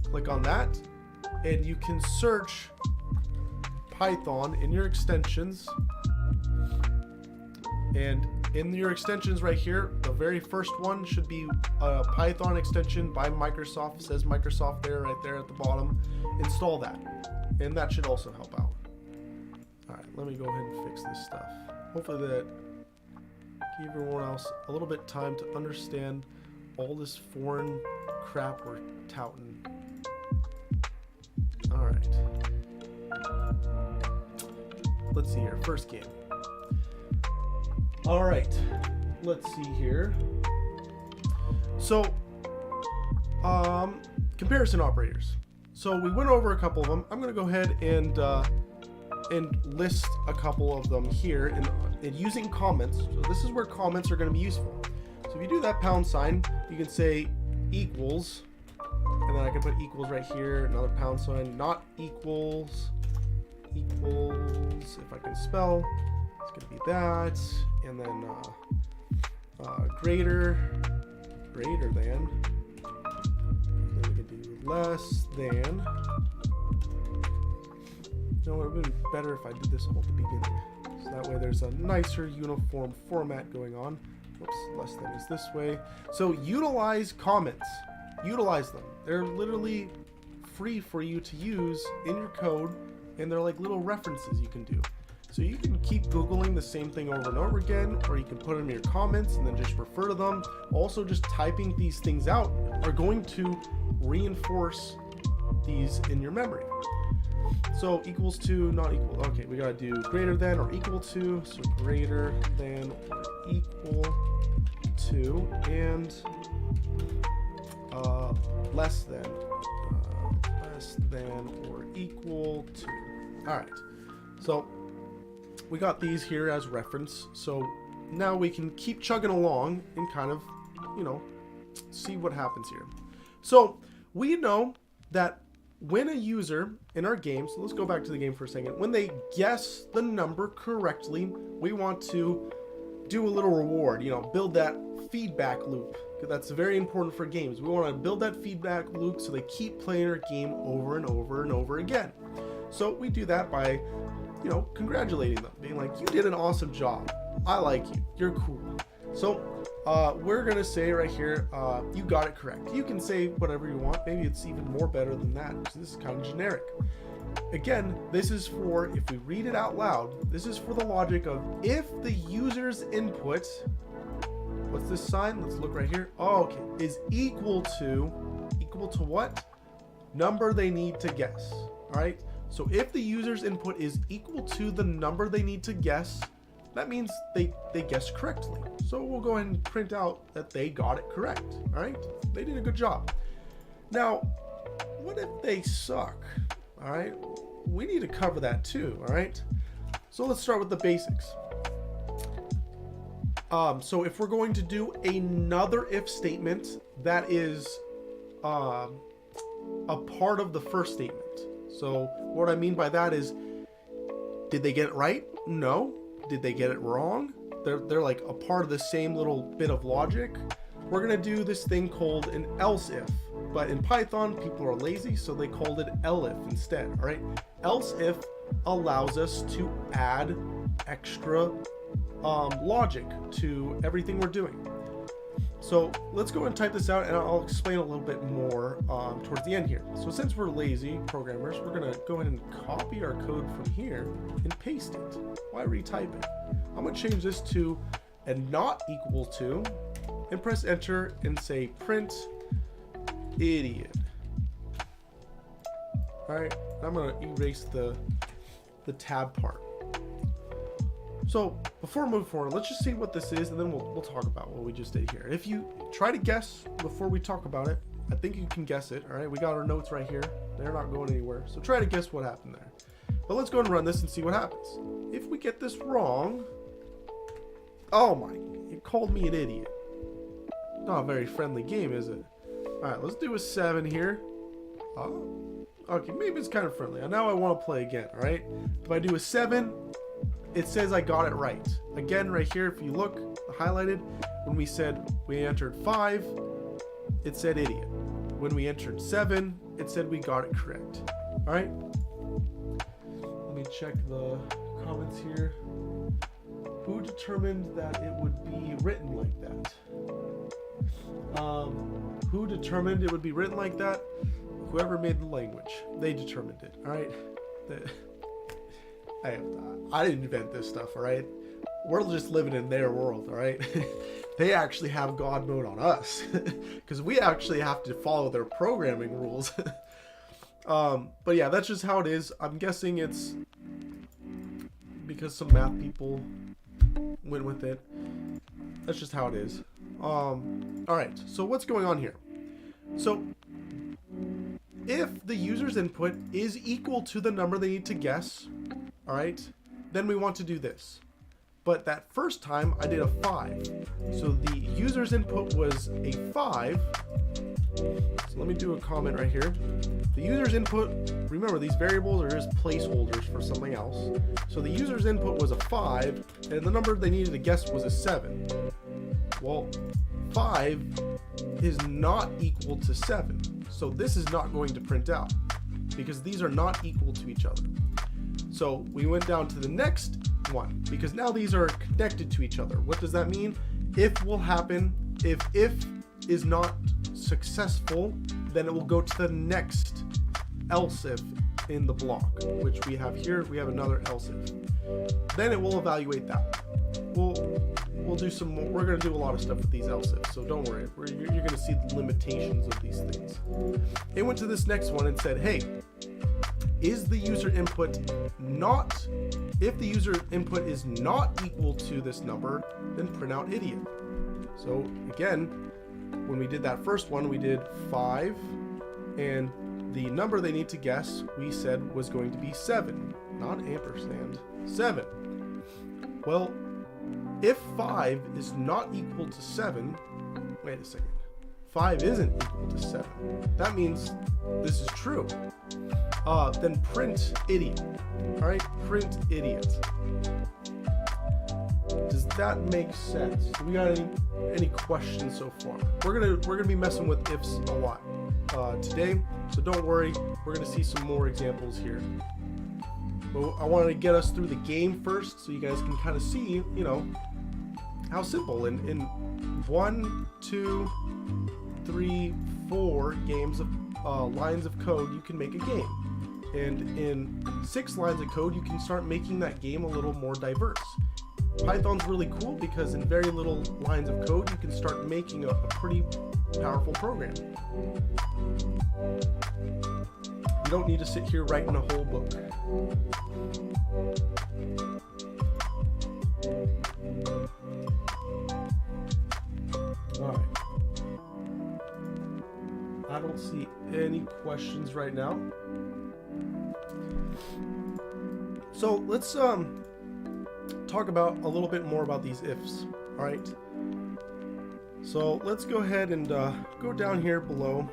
click on that, and you can search Python in your extensions. And in your extensions right here, the very first one should be a Python extension by Microsoft. It says Microsoft there, right there at the bottom. Install that, and that should also help out. All right, let me go ahead and fix this stuff. Hopefully that give everyone else a little bit time to understand all this foreign crap we're touting. All right. Let's see here. First game. All right. Let's see here. So, comparison operators. So we went over a couple of them. I'm going to go ahead and list a couple of them here and using comments. So this is where comments are going to be useful. So if you do that pound sign, you can say equals, and then I can put equals right here, another pound sign, not equals, if I can spell, it's going to be that, and then greater than, then we can do less than. You know, it would have been better if I did this all at the beginning. So that way there's a nicer uniform format going on. Whoops, less than is this way. So utilize comments. Utilize them. They're literally free for you to use in your code, and they're like little references you can do. So you can keep Googling the same thing over and over again, or you can put them in your comments and then just refer to them. Also, just typing these things out are going to reinforce these in your memory. So equals to, not equal. Okay, we gotta do greater than or equal to. So greater than or equal to, and less than or equal to. All right. So we got these here as reference. So now we can keep chugging along and kind of, you know, see what happens here. So we know that when a user in our game, so let's go back to the game for a second, when they guess the number correctly, we want to do a little reward, you know, build that feedback loop. That's very important for games. We want to build that feedback loop so they keep playing our game over and over and over again. So we do that by, you know, congratulating them, being like, you did an awesome job. I like you. You're cool. So we're going to say right here, you got it correct. You can say whatever you want. Maybe it's even more better than that, because this is kind of generic. Again, this is for, if we read it out loud, this is for the logic of if the user's input, what's this sign? Let's look right here. Oh, okay. Is equal to what? Number they need to guess. All right. So if the user's input is equal to the number they need to guess, that means they guessed correctly. So we'll go ahead and print out that they got it correct. All right. They did a good job. Now, what if they suck? All right. We need to cover that too. All right. So let's start with the basics. So if we're going to do another if statement that is a part of the first statement. So what I mean by that is, did they get it right? No. Did they get it wrong? they're like a part of the same little bit of logic. We're gonna do this thing called an else if, but in Python people are lazy, so they called it elif instead. All right, else if allows us to add extra logic to everything we're doing. So let's go and type this out, and I'll explain a little bit more towards the end here. So since we're lazy programmers, we're gonna go ahead and copy our code from here and paste it. Why retype it? I'm gonna change this to and not equal to, and press enter and say print idiot. All right, I'm gonna erase the tab part. So before moving forward, let's just see what this is, and then we'll talk about what we just did here. If you try to guess before we talk about it, I think you can guess it. All right, we got our notes right here. They're not going anywhere. So try to guess what happened there. But let's go and run this and see what happens. If we get this wrong, oh my, it called me an idiot. Not a very friendly game, is it? All right, let's do a 7 here. Okay, maybe it's kind of friendly. Now I want to play again, all right? If I do a 7, it says I got it right. Again, right here, if you look, highlighted, when we said we entered 5, it said idiot. When we entered 7, it said we got it correct. All right? Let me check the comments here. Who determined that it would be written like that? Who determined it would be written like that? Whoever made the language. They determined it. All right? I didn't invent this stuff, all right? We're just living in their world, all right? They actually have God mode on us because we actually have to follow their programming rules. But yeah, that's just how it is. I'm guessing it's because some math people went with it. That's just how it is. All right, so what's going on here? So if the user's input is equal to the number they need to guess, all right, then we want to do this. But that first time I did a 5. So the user's input was a 5. So let me do a comment right here. The user's input, remember these variables are just placeholders for something else. So the user's input was a 5, and the number they needed to guess was a 7. Well, 5 is not equal to 7. So this is not going to print out because these are not equal to each other. So we went down to the next one because now these are connected to each other. What does that mean? If will happen. If is not successful, then it will go to the next else if in the block, which we have here. We have another else if. Then it will evaluate that. We'll do some more. We're going to do a lot of stuff with these else ifs, so don't worry. You're going to see the limitations of these things. It went to this next one and said, hey, is the user input not, if the user input is not equal to this number, then print out idiot. So again, when we did that first one, we did 5, and the number they need to guess, we said was going to be 7, not ampersand, 7. Well, if 5 is not equal to 7, wait a second, 5 isn't equal to 7. That means this is true. Then print idiot. All right, print idiot. Does that make sense? Do we got any questions so far? We're gonna be messing with ifs a lot today, so don't worry. We're gonna see some more examples here. But I wanted to get us through the game first, so you guys can kind of see, you know, how simple in 1, 2, 3, 4 games of lines of code you can make a game. And in 6 lines of code, you can start making that game a little more diverse. Python's really cool because in very little lines of code, you can start making a pretty powerful program. You don't need to sit here writing a whole book. All right. I don't see any questions right now. So let's talk about a little bit more about these ifs. All right. So let's go ahead and go down here below.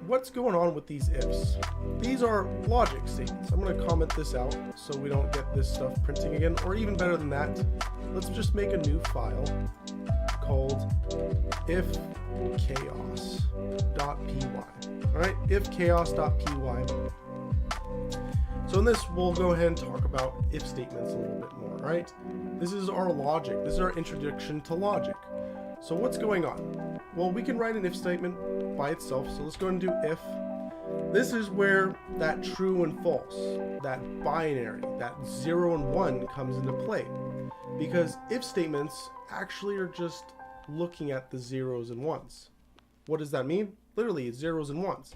what's going on with these ifs? These are logic statements. I'm going to comment this out so we don't get this stuff printing again, or even better than that, let's just make a new file called ifchaos.py. Alright, ifchaos.py. So in this, we'll go ahead and talk about if statements a little bit more, right? This is our logic. This is our introduction to logic. So what's going on? Well, we can write an if statement by itself. So let's go and do if. This is where that true and false, that binary, that 0 and 1 comes into play. Because if statements actually are just looking at the zeros and ones. What does that mean? Literally, it's zeros and ones.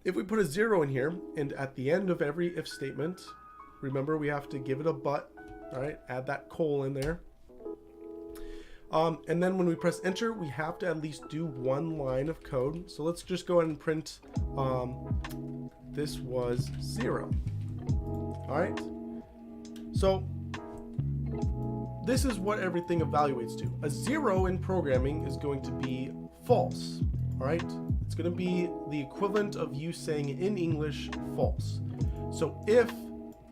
If we put a 0 in here, and at the end of every if statement, remember we have to give it a but, all right? Add that colon there. And then when we press enter, we have to at least do one line of code. So let's just go ahead and print this was 0. All right? So this is what everything evaluates to. A 0 in programming is going to be false. All right? It's going to be the equivalent of you saying in English false. So if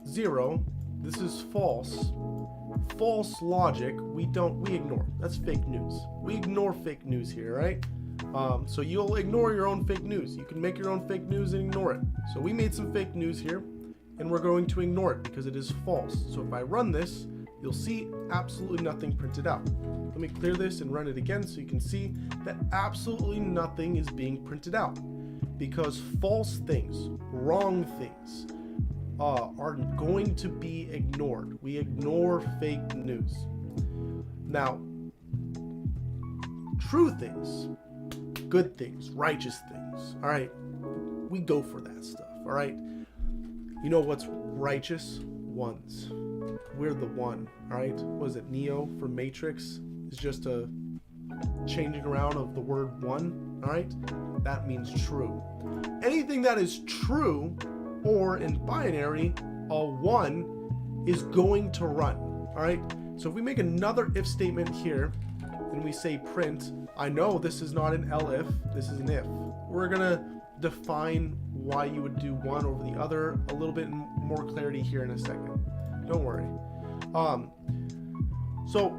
0, this is false. False logic, we ignore. That's fake news. We ignore fake news here, right? So you'll ignore your own fake news. You can make your own fake news and ignore it. So we made some fake news here, and we're going to ignore it because it is false. So if I run this, you'll see absolutely nothing printed out. Let me clear this and run it again so you can see that absolutely nothing is being printed out because false things, wrong things, are going to be ignored. We ignore fake news. Now, true things, good things, righteous things, all right, we go for that stuff, all right? You know what's righteous? Ones. We're the one, all right? Was it Neo from Matrix? It's just a changing around of the word one, all right? That means true. Anything that is true, or in binary, a 1 is going to run, all right? So if we make another if statement here, and we say print, I know this is not an elif, this is an if. We're gonna define why you would do one over the other, a little bit more clarity here in a second. Don't worry. So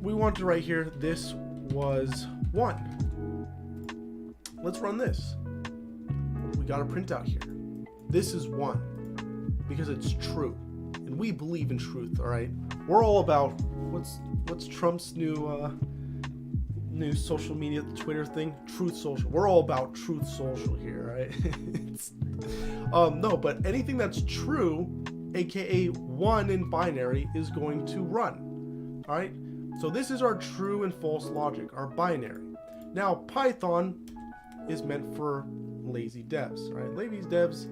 we want to write here, this was 1. Let's run this. We got a printout here. This is 1 because it's true, and we believe in truth. All right, we're all about what's Trump's new social media, Twitter thing, Truth Social. We're all about Truth Social here, right? No, but anything that's true, aka 1 in binary, is going to run. All right, so this is our true and false logic, our binary. Now Python is meant for lazy devs, right? Lazy devs,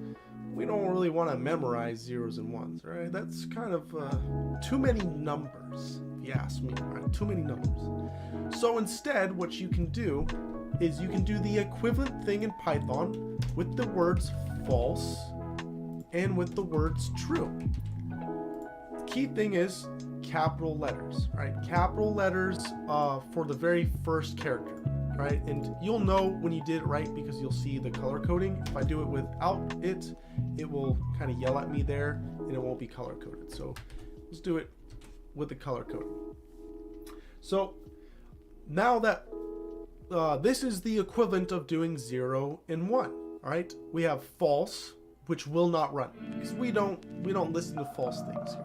we don't really want to memorize zeros and ones, right? That's kind of too many numbers, if you ask me, right? Too many numbers. So instead, what you can do is you can do the equivalent thing in Python with the words false and with the words true. Key thing is capital letters, right? Capital letters for the very first character. Right, and you'll know when you did it right because you'll see the color coding. If I do it without it, it will kind of yell at me there and it won't be color coded. So let's do it with the color coding. So now that this is the equivalent of doing 0 and 1. All right, we have false, which will not run because we don't listen to false things here.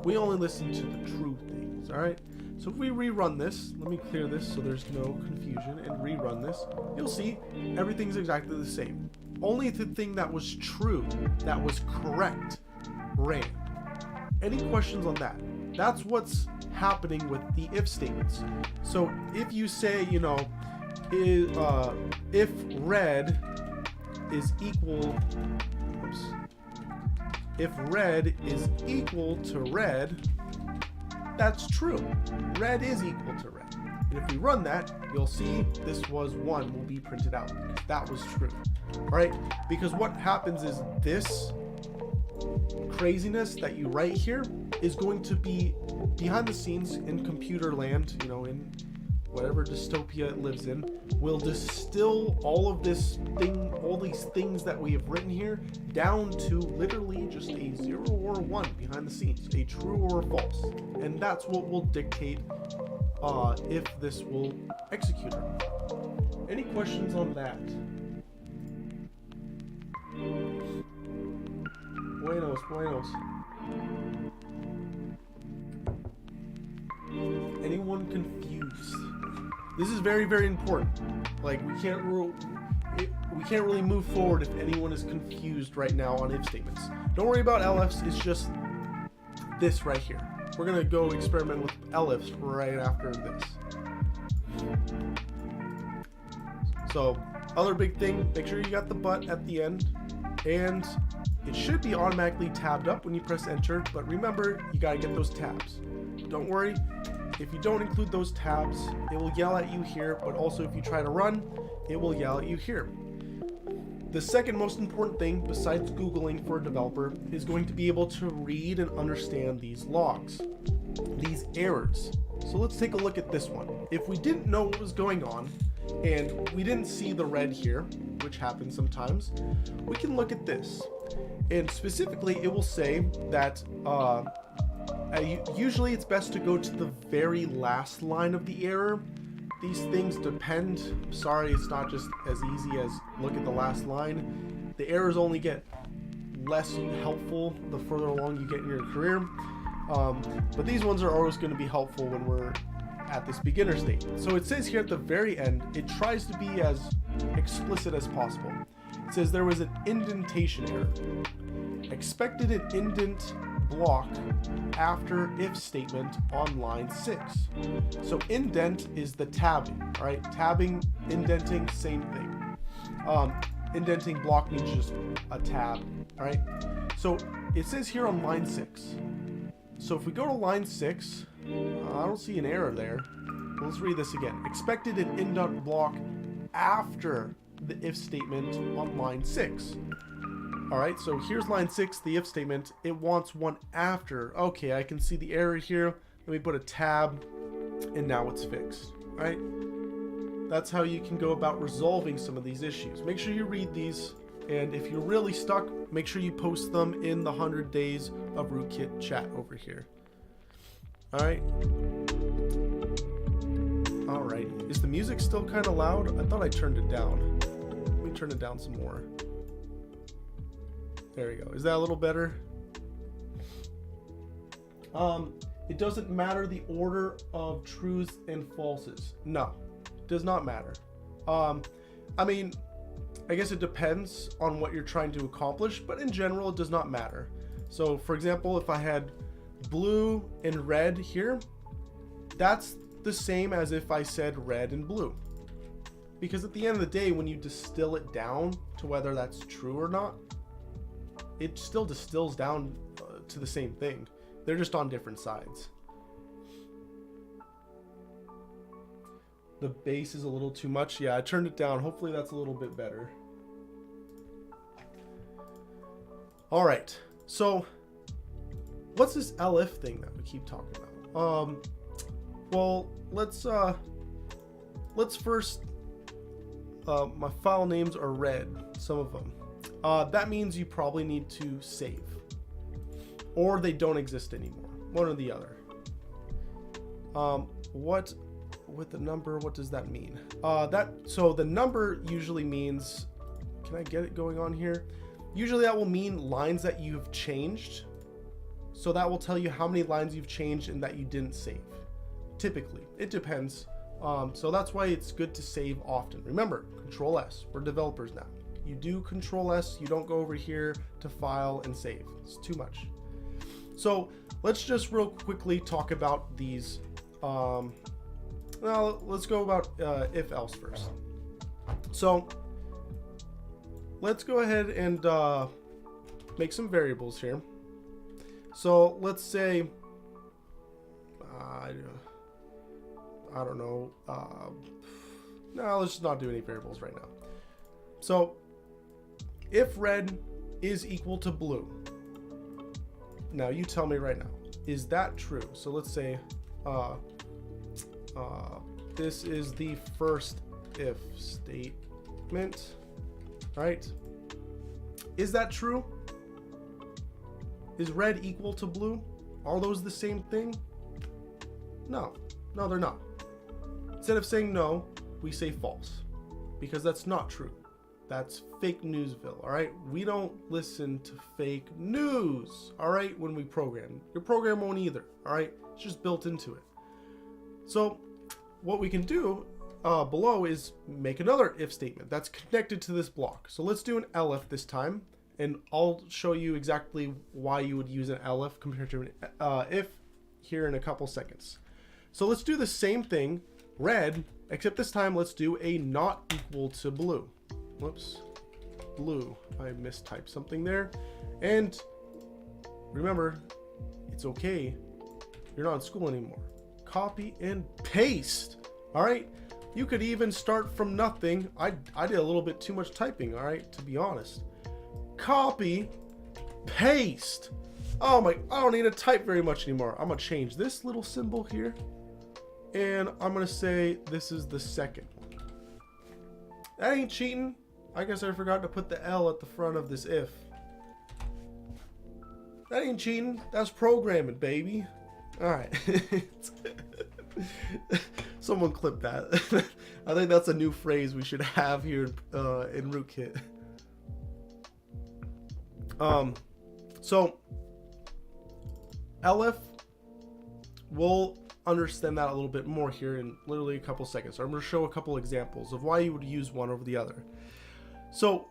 We only listen to the true things. All right. So if we rerun this, let me clear this so there's no confusion, and rerun this, you'll see everything's exactly the same. Only the thing that was true, that was correct, ran. Any questions on that? That's what's happening with the if statements. So if you say, you know, if red is equal, if red is equal to red, that's true. Red is equal to red. And if we run that, you'll see this was 1 will be printed out. That was true. All right? Because what happens is this craziness that you write here is going to be behind the scenes in computer land, you know, in whatever dystopia it lives in, will distill all these things that we have written here down to literally just a 0 or a 1 behind the scenes, a true or a false. And that's what will dictate if this will execute or not. Any questions on that? Buenos. Anyone confused? This is very, very important. Like, we can't really move forward if anyone is confused right now on if statements. Don't worry about LFs, it's just this right here. We're gonna go experiment with LFs right after this. So, other big thing, make sure you got the but at the end, and it should be automatically tabbed up when you press enter, but remember, you gotta get those tabs. Don't worry, if you don't include those tabs, it will yell at you here, but also if you try to run, it will yell at you here. The second most important thing, besides Googling for a developer, is going to be able to read and understand these logs, these errors. So let's take a look at this one. If we didn't know what was going on, and we didn't see the red here, which happens sometimes, we can look at this. And specifically, it will say that usually it's best to go to the very last line of the error. These things depend. Sorry, it's not just as easy as look at the last line. The errors only get less helpful the further along you get in your career. But these ones are always going to be helpful when we're at this beginner state. So it says here at the very end, it tries to be as explicit as possible. It says there was an indentation error. Expected an indent block after if statement on line 6. So indent is the tabbing, all right? Tabbing, indenting, same thing. Indenting block means just a tab, all right? So it says here on line 6. So if we go to line 6, I don't see an error there. Let's read this again. Expected an indent block after the if statement on line 6. All right, so here's line 6, the if statement. It wants one after. Okay, I can see the error here. Let me put a tab, and now it's fixed. All right, that's how you can go about resolving some of these issues. Make sure you read these, and if you're really stuck, make sure you post them in the 100 Days of Rootkit chat over here. All right. All right. Is the music still kind of loud? I thought I turned it down. Let me turn it down some more. There we go. Is that a little better? It doesn't matter the order of truths and falses. No, it does not matter. I mean, I guess it depends on what you're trying to accomplish, but in general, it does not matter. So, for example, if I had blue and red here, that's the same as if I said red and blue. Because at the end of the day, when you distill it down to whether that's true or not, it still distills down to the same thing. They're just on different sides. The bass is a little too much. Yeah, I turned it down. Hopefully that's a little bit better. All right. So what's this LF thing that we keep talking about? Well, let's first, my file names are red, some of them. That means you probably need to save, or they don't exist anymore, one or the other. What with the number, what does that mean? So the number usually means, can I get it going on here? Usually that will mean lines that you've changed. So that will tell you how many lines you've changed and that you didn't save. Typically, it depends. So that's why it's good to save often. Remember, Control S, we're developers now. You do Control S, you don't go over here to file and save. It's too much. So let's just real quickly talk about these. Well, let's go about if else first. So let's go ahead and make some variables here. So let's say, I don't know. No, let's just not do any variables right now. So if red is equal to blue, now you tell me right now, is that true? So let's say this is the first if statement, right? Is that true? Is red equal to blue? Are those the same thing? No, they're not. Instead of saying no, we say false, because that's not true. That's fake newsville, all right? We don't listen to fake news, all right, when we program. Your program won't either, all right? It's just built into it. So what we can do below is make another if statement that's connected to this block. So let's do an elif this time, and I'll show you exactly why you would use an elif compared to an if here in a couple seconds. So let's do the same thing, red, except this time let's do a not equal to blue. Whoops, blue. I mistyped something there. And remember, it's okay. You're not in school anymore. Copy and paste. All right. You could even start from nothing. I did a little bit too much typing. All right, to be honest. Copy, paste. Oh my! I don't need to type very much anymore. I'm gonna change this little symbol here, and I'm gonna say this is the second one. That ain't cheating. I guess I forgot to put the L at the front of this if. That ain't cheating. That's programming, baby. All right. Someone clip that. I think that's a new phrase we should have here in Rootkit. So elif, we'll understand that a little bit more here in literally a couple seconds. So I'm going to show a couple examples of why you would use one over the other. So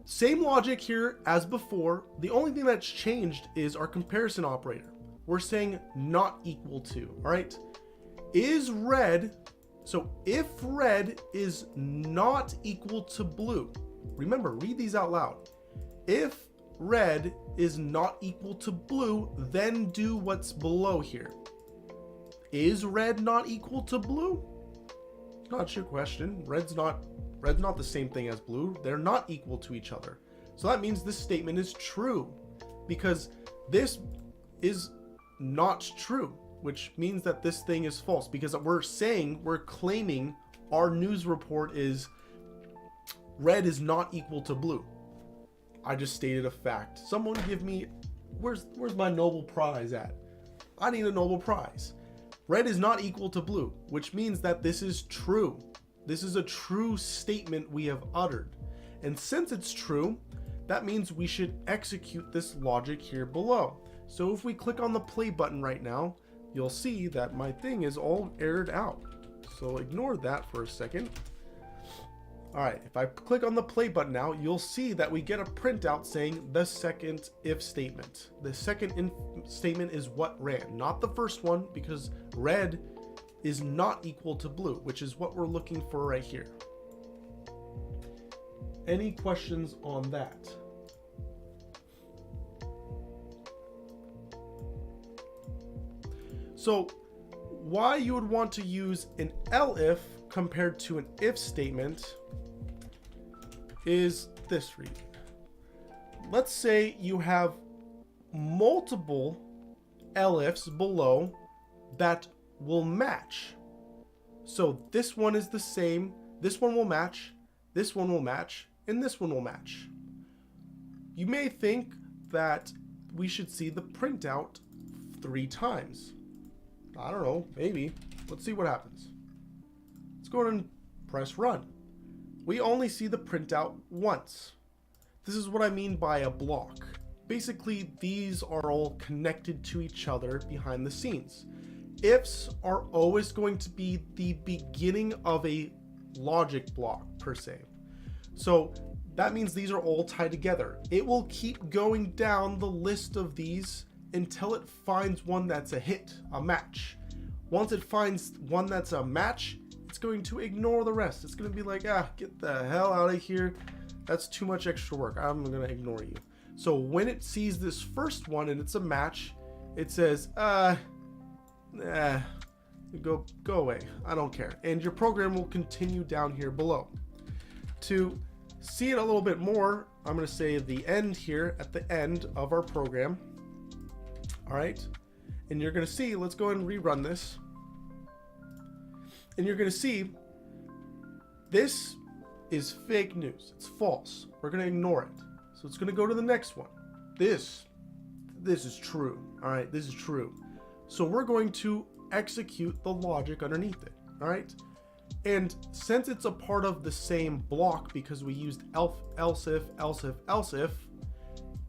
same logic here as before. The only thing that's changed is our comparison operator. We're saying not equal to, all right? Is red, so if red is not equal to blue, remember, read these out loud. If red is not equal to blue, then do what's below here. Is red not equal to blue? Not your question. Red's not the same thing as blue. They're not equal to each other. So that means this statement is true, because this is not true, which means that this thing is false, because we're claiming our news report is red is not equal to blue. I just stated a fact. Someone give me, where's my Nobel Prize at? I need a Nobel Prize. Red is not equal to blue, which means that this is true. This is a true statement we have uttered. And since it's true, that means we should execute this logic here below. So if we click on the play button right now, you'll see that my thing is all errored out. So ignore that for a second. All right, if I click on the play button now, you'll see that we get a printout saying the second if statement. The second if statement is what ran, not the first one, because red is not equal to blue, which is what we're looking for right here. Any questions on that? So why you would want to use an elif compared to an if statement is this reason. Let's say you have multiple elifs below that will match. So this one is the same, this one will match, this one will match, and this one will match. You may think that we should see the printout 3 times. I don't know, maybe. Let's see what happens. Let's go ahead and press run. We only see the printout once. This is what I mean by a block. Basically, these are all connected to each other behind the scenes. Ifs are always going to be the beginning of a logic block per se. So that means these are all tied together. It will keep going down the list of these until it finds one that's a hit, a match. Once it finds one that's a match, it's going to ignore the rest. It's going to be like, get the hell out of here. That's too much extra work. I'm going to ignore you. So when it sees this first one and it's a match, it says, go away. I don't care. And your program will continue down here below. To see it a little bit more, I'm going to say the end here at the end of our program. All right. And you're going to see, let's go ahead and rerun this. And you're going to see this is fake news. It's false. We're going to ignore it. So it's going to go to the next one. This is true. All right, this is true. So we're going to execute the logic underneath it. All right. And since it's a part of the same block because we used else if,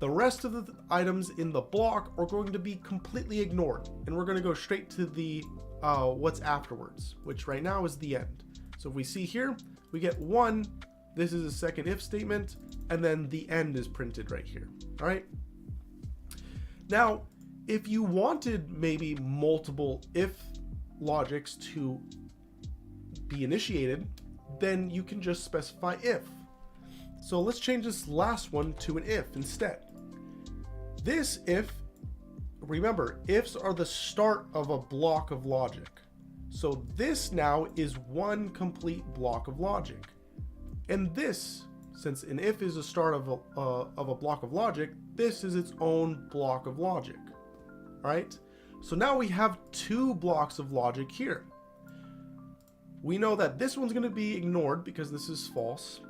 the rest of the items in the block are going to be completely ignored. And we're going to go straight to the what's afterwards, which right now is the end. So if we see here, we get 1, this is a second if statement, and then the end is printed right here. All right. Now, if you wanted maybe multiple if logics to be initiated, then you can just specify if. So let's change this last one to an if instead. This if, remember, ifs are the start of a block of logic. So this now is one complete block of logic. And this, since an if is the start of a block of logic, this is its own block of logic. All right? So now we have 2 blocks of logic here. We know that this one's going to be ignored because this is false,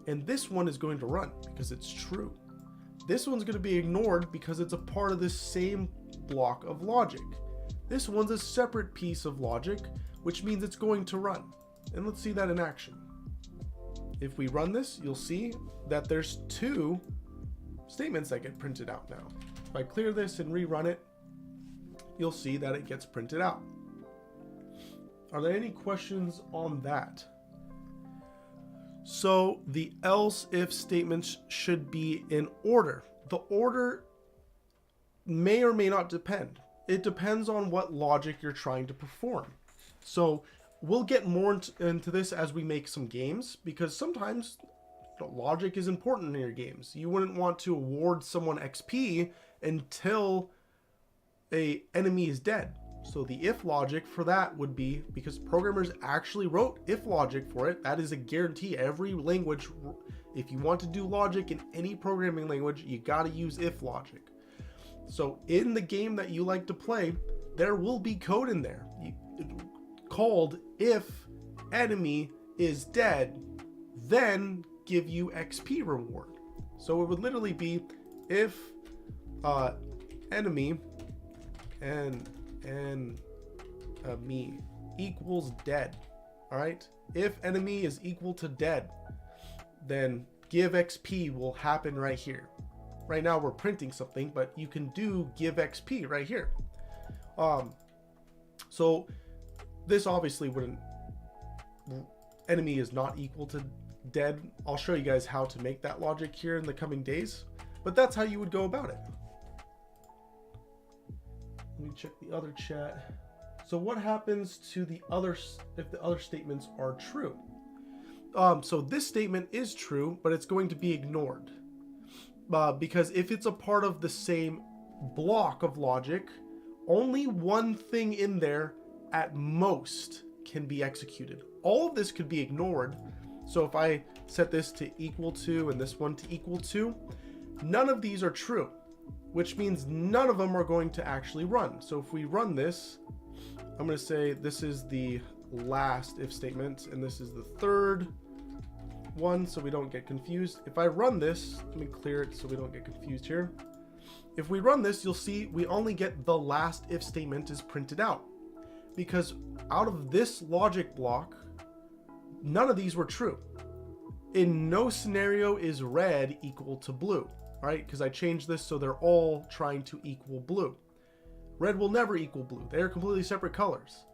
and this one is going to run because it's true. This one's going to be ignored because it's a part of this same block of logic. This one's a separate piece of logic, which means it's going to run. And let's see that in action. If we run this, you'll see that there's 2 statements that get printed out now. If I clear this and rerun it, you'll see that it gets printed out. Are there any questions on that? So the else if statements should be in order. The order may or may not depend. It depends on what logic you're trying to perform. So we'll get more into this as we make some games, because sometimes logic is important in your games. You wouldn't want to award someone XP until an enemy is dead. So the if logic for that would be, because programmers actually wrote if logic for it, that is a guarantee. Every language, if you want to do logic in any programming language, you got to use if logic. So in the game that you like to play, there will be code in there called if enemy is dead, then give you XP reward. So it would literally be if enemy and me equals dead. All right, if enemy is equal to dead, then give XP will happen right here. Right now we're printing something, but you can do give XP right here. So this obviously wouldn't, enemy is not equal to dead. I'll show you guys how to make that logic here in the coming days, but that's how you would go about it. Let me check the other chat. So what happens to the others if the other statements are true? So this statement is true, but it's going to be ignored because if it's a part of the same block of logic, only one thing in there at most can be executed. All of this could be ignored. So if I set this to equal to and this one to equal to, none of these are true, which means none of them are going to actually run. So if we run this, I'm going to say this is the last if statement and this is the third one, so we don't get confused. If I run this, let me clear it so we don't get confused here. If we run this, you'll see we only get the last if statement is printed out, because out of this logic block, none of these were true. In no scenario is red equal to blue, right? Because I changed this so they're all trying to equal blue. Red will never equal blue. They are completely separate colors.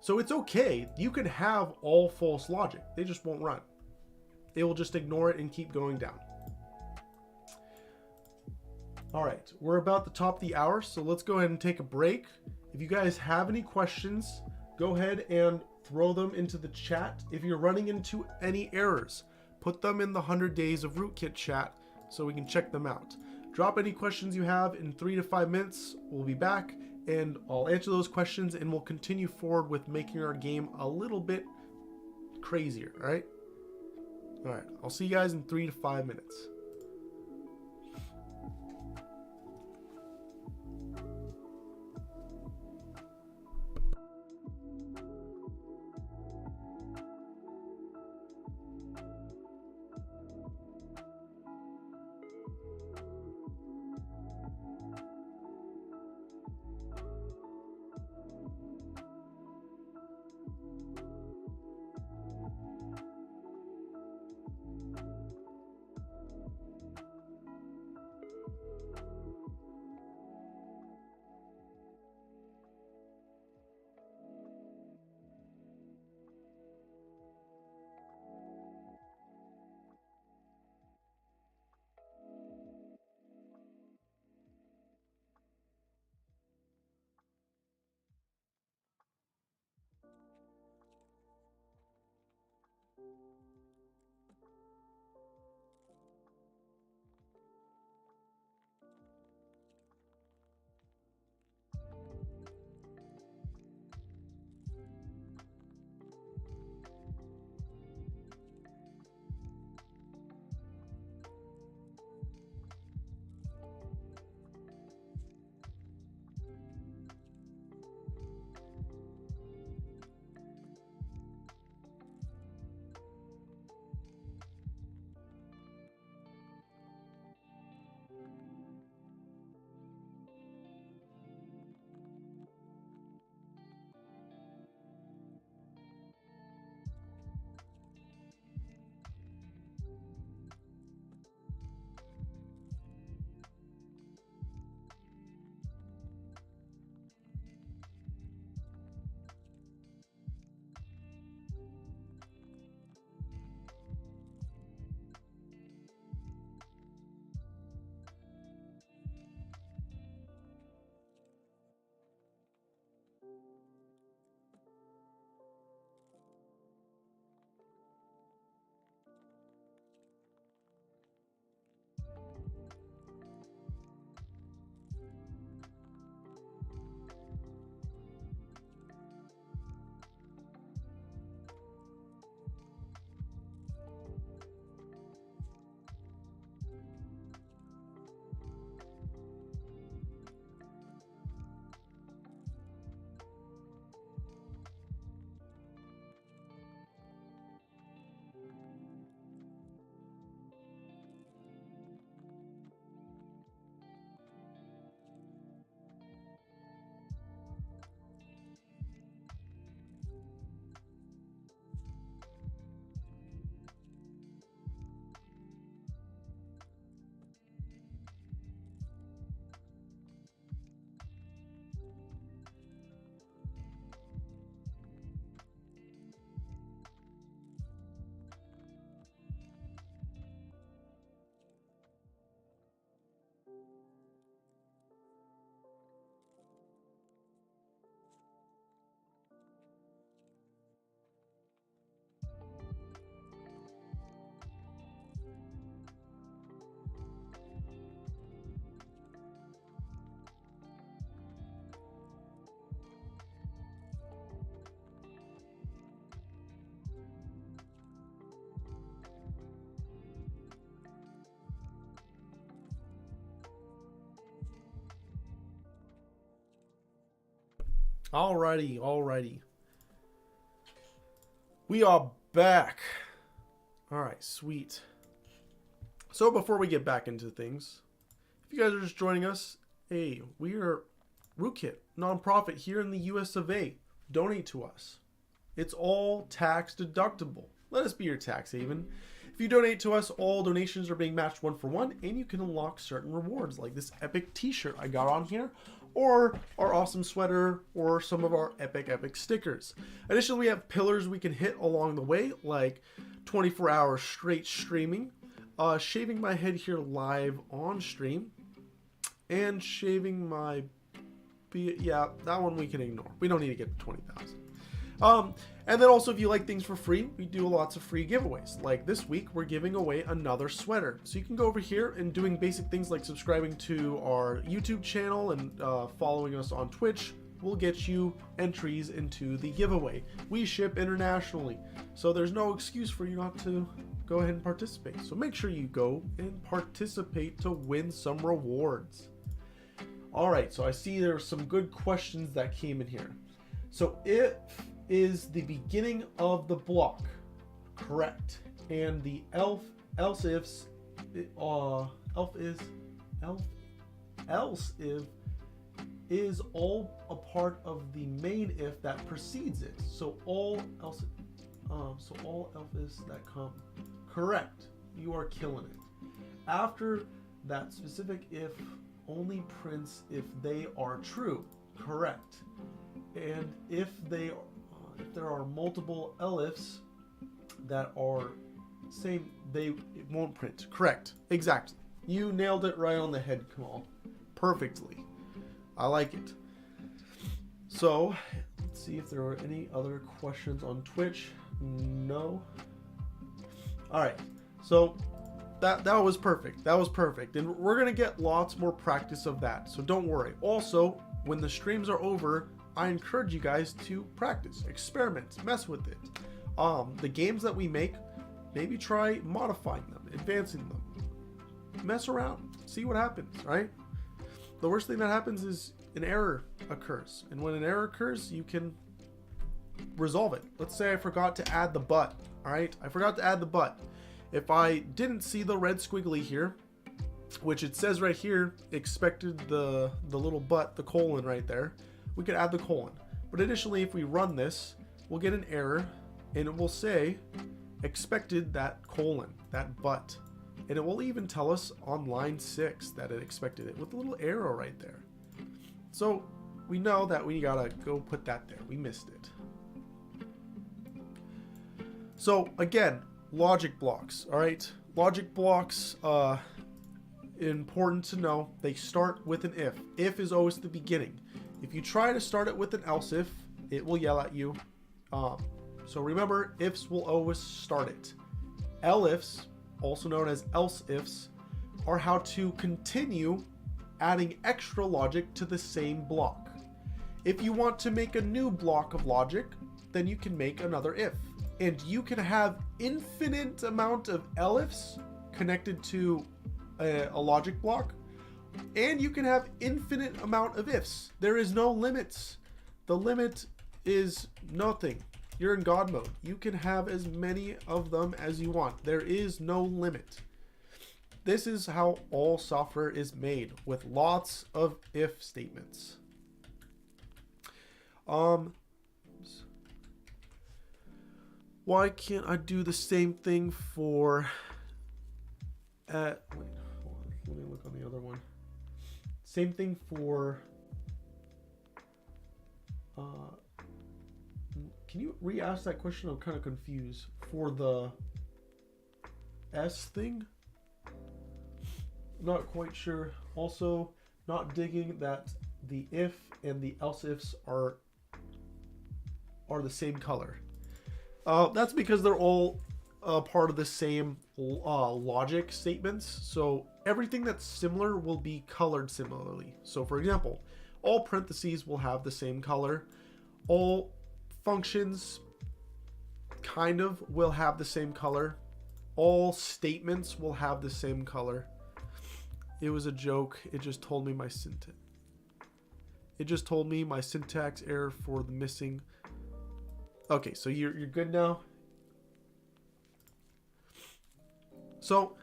So it's okay. You can have all false logic. They just won't run. They will just ignore it and keep going down. All right, we're about the top of the hour, so let's go ahead and take a break. If you guys have any questions, go ahead and throw them into the chat. If you're running into any errors, put them in the 100 Days of Rootkit chat so we can check them out. Drop any questions you have in 3 to 5 minutes. We'll be back and I'll answer those questions and we'll continue forward with making our game a little bit crazier, all right? All right, I'll see you guys in 3 to 5 minutes. Alrighty. We are back. Alright, sweet. So before we get back into things, if you guys are just joining us, hey, we are Rootkit, nonprofit here in the US of A. Donate to us. It's all tax deductible. Let us be your tax haven. If you donate to us, all donations are being matched 1-for-1, and you can unlock certain rewards like this epic t-shirt I got on here, or our awesome sweater, or some of our epic stickers. Additionally, we have pillars we can hit along the way, like 24 hours straight streaming, shaving my head here live on stream, and shaving my beard. Yeah, that one we can ignore. We don't need to get to 20,000. And then also, if you like things for free, we do lots of free giveaways. Like this week, we're giving away another sweater. So you can go over here and doing basic things like subscribing to our YouTube channel and following us on Twitch will get you entries into the giveaway. We ship internationally, so there's no excuse for you not to go ahead and participate. So make sure you go and participate to win some rewards. Alright, so I see there are some good questions that came in here. So if is the beginning of the block correct, and the else if is all a part of the main if that precedes it. So all else ifs that come. Correct. You are killing it. After that specific if only prints if they are true. Correct. And if there are multiple elifs that are same, it won't print. Correct. Exactly. You nailed it right on the head, Kamal. Perfectly. I like it. So, let's see if there are any other questions on Twitch. No. Alright. So, that was perfect. That was perfect. And we're going to get lots more practice of that. So don't worry. Also, when the streams are over, I encourage you guys to practice, experiment, mess with it. The games that we make, maybe try modifying them, advancing them. Mess around, see what happens, right? The worst thing that happens is an error occurs. And when an error occurs, you can resolve it. Let's say I forgot to add the but, all right? I forgot to add the but. If I didn't see the red squiggly here, which it says right here, expected the little but, the colon right there, we could add the colon. But additionally, if we run this, we'll get an error, and it will say expected that colon, that but. And it will even tell us on line 6 that it expected it with a little arrow right there. So we know that we gotta go put that there. We missed it. So again, logic blocks, all right? Logic blocks, important to know, they start with an if. If is always the beginning. If you try to start it with an else if, it will yell at you. So remember, ifs will always start it. Elifs, also known as else ifs, are how to continue adding extra logic to the same block. If you want to make a new block of logic, then you can make another if. And you can have infinite amount of elifs connected to a logic block. And you can have infinite amount of ifs. There is no limits. The limit is nothing. You're in God mode. You can have as many of them as you want. There is no limit. This is how all software is made, with lots of if statements. Why can't I do the same thing for wait, hold on. Let me look on the other one. Same thing for can you re-ask that question? I'm kind of confused. For the S thing? Not quite sure. Also, not digging that the if and the else ifs are the same color. That's because they're all part of the same logic statements. So everything that's similar will be colored similarly. So for example, all parentheses will have the same color. All functions kind of will have the same color. All statements will have the same color. It was a joke. It just told me my syntax. It just told me my syntax error for the missing. Okay, so you're good now. So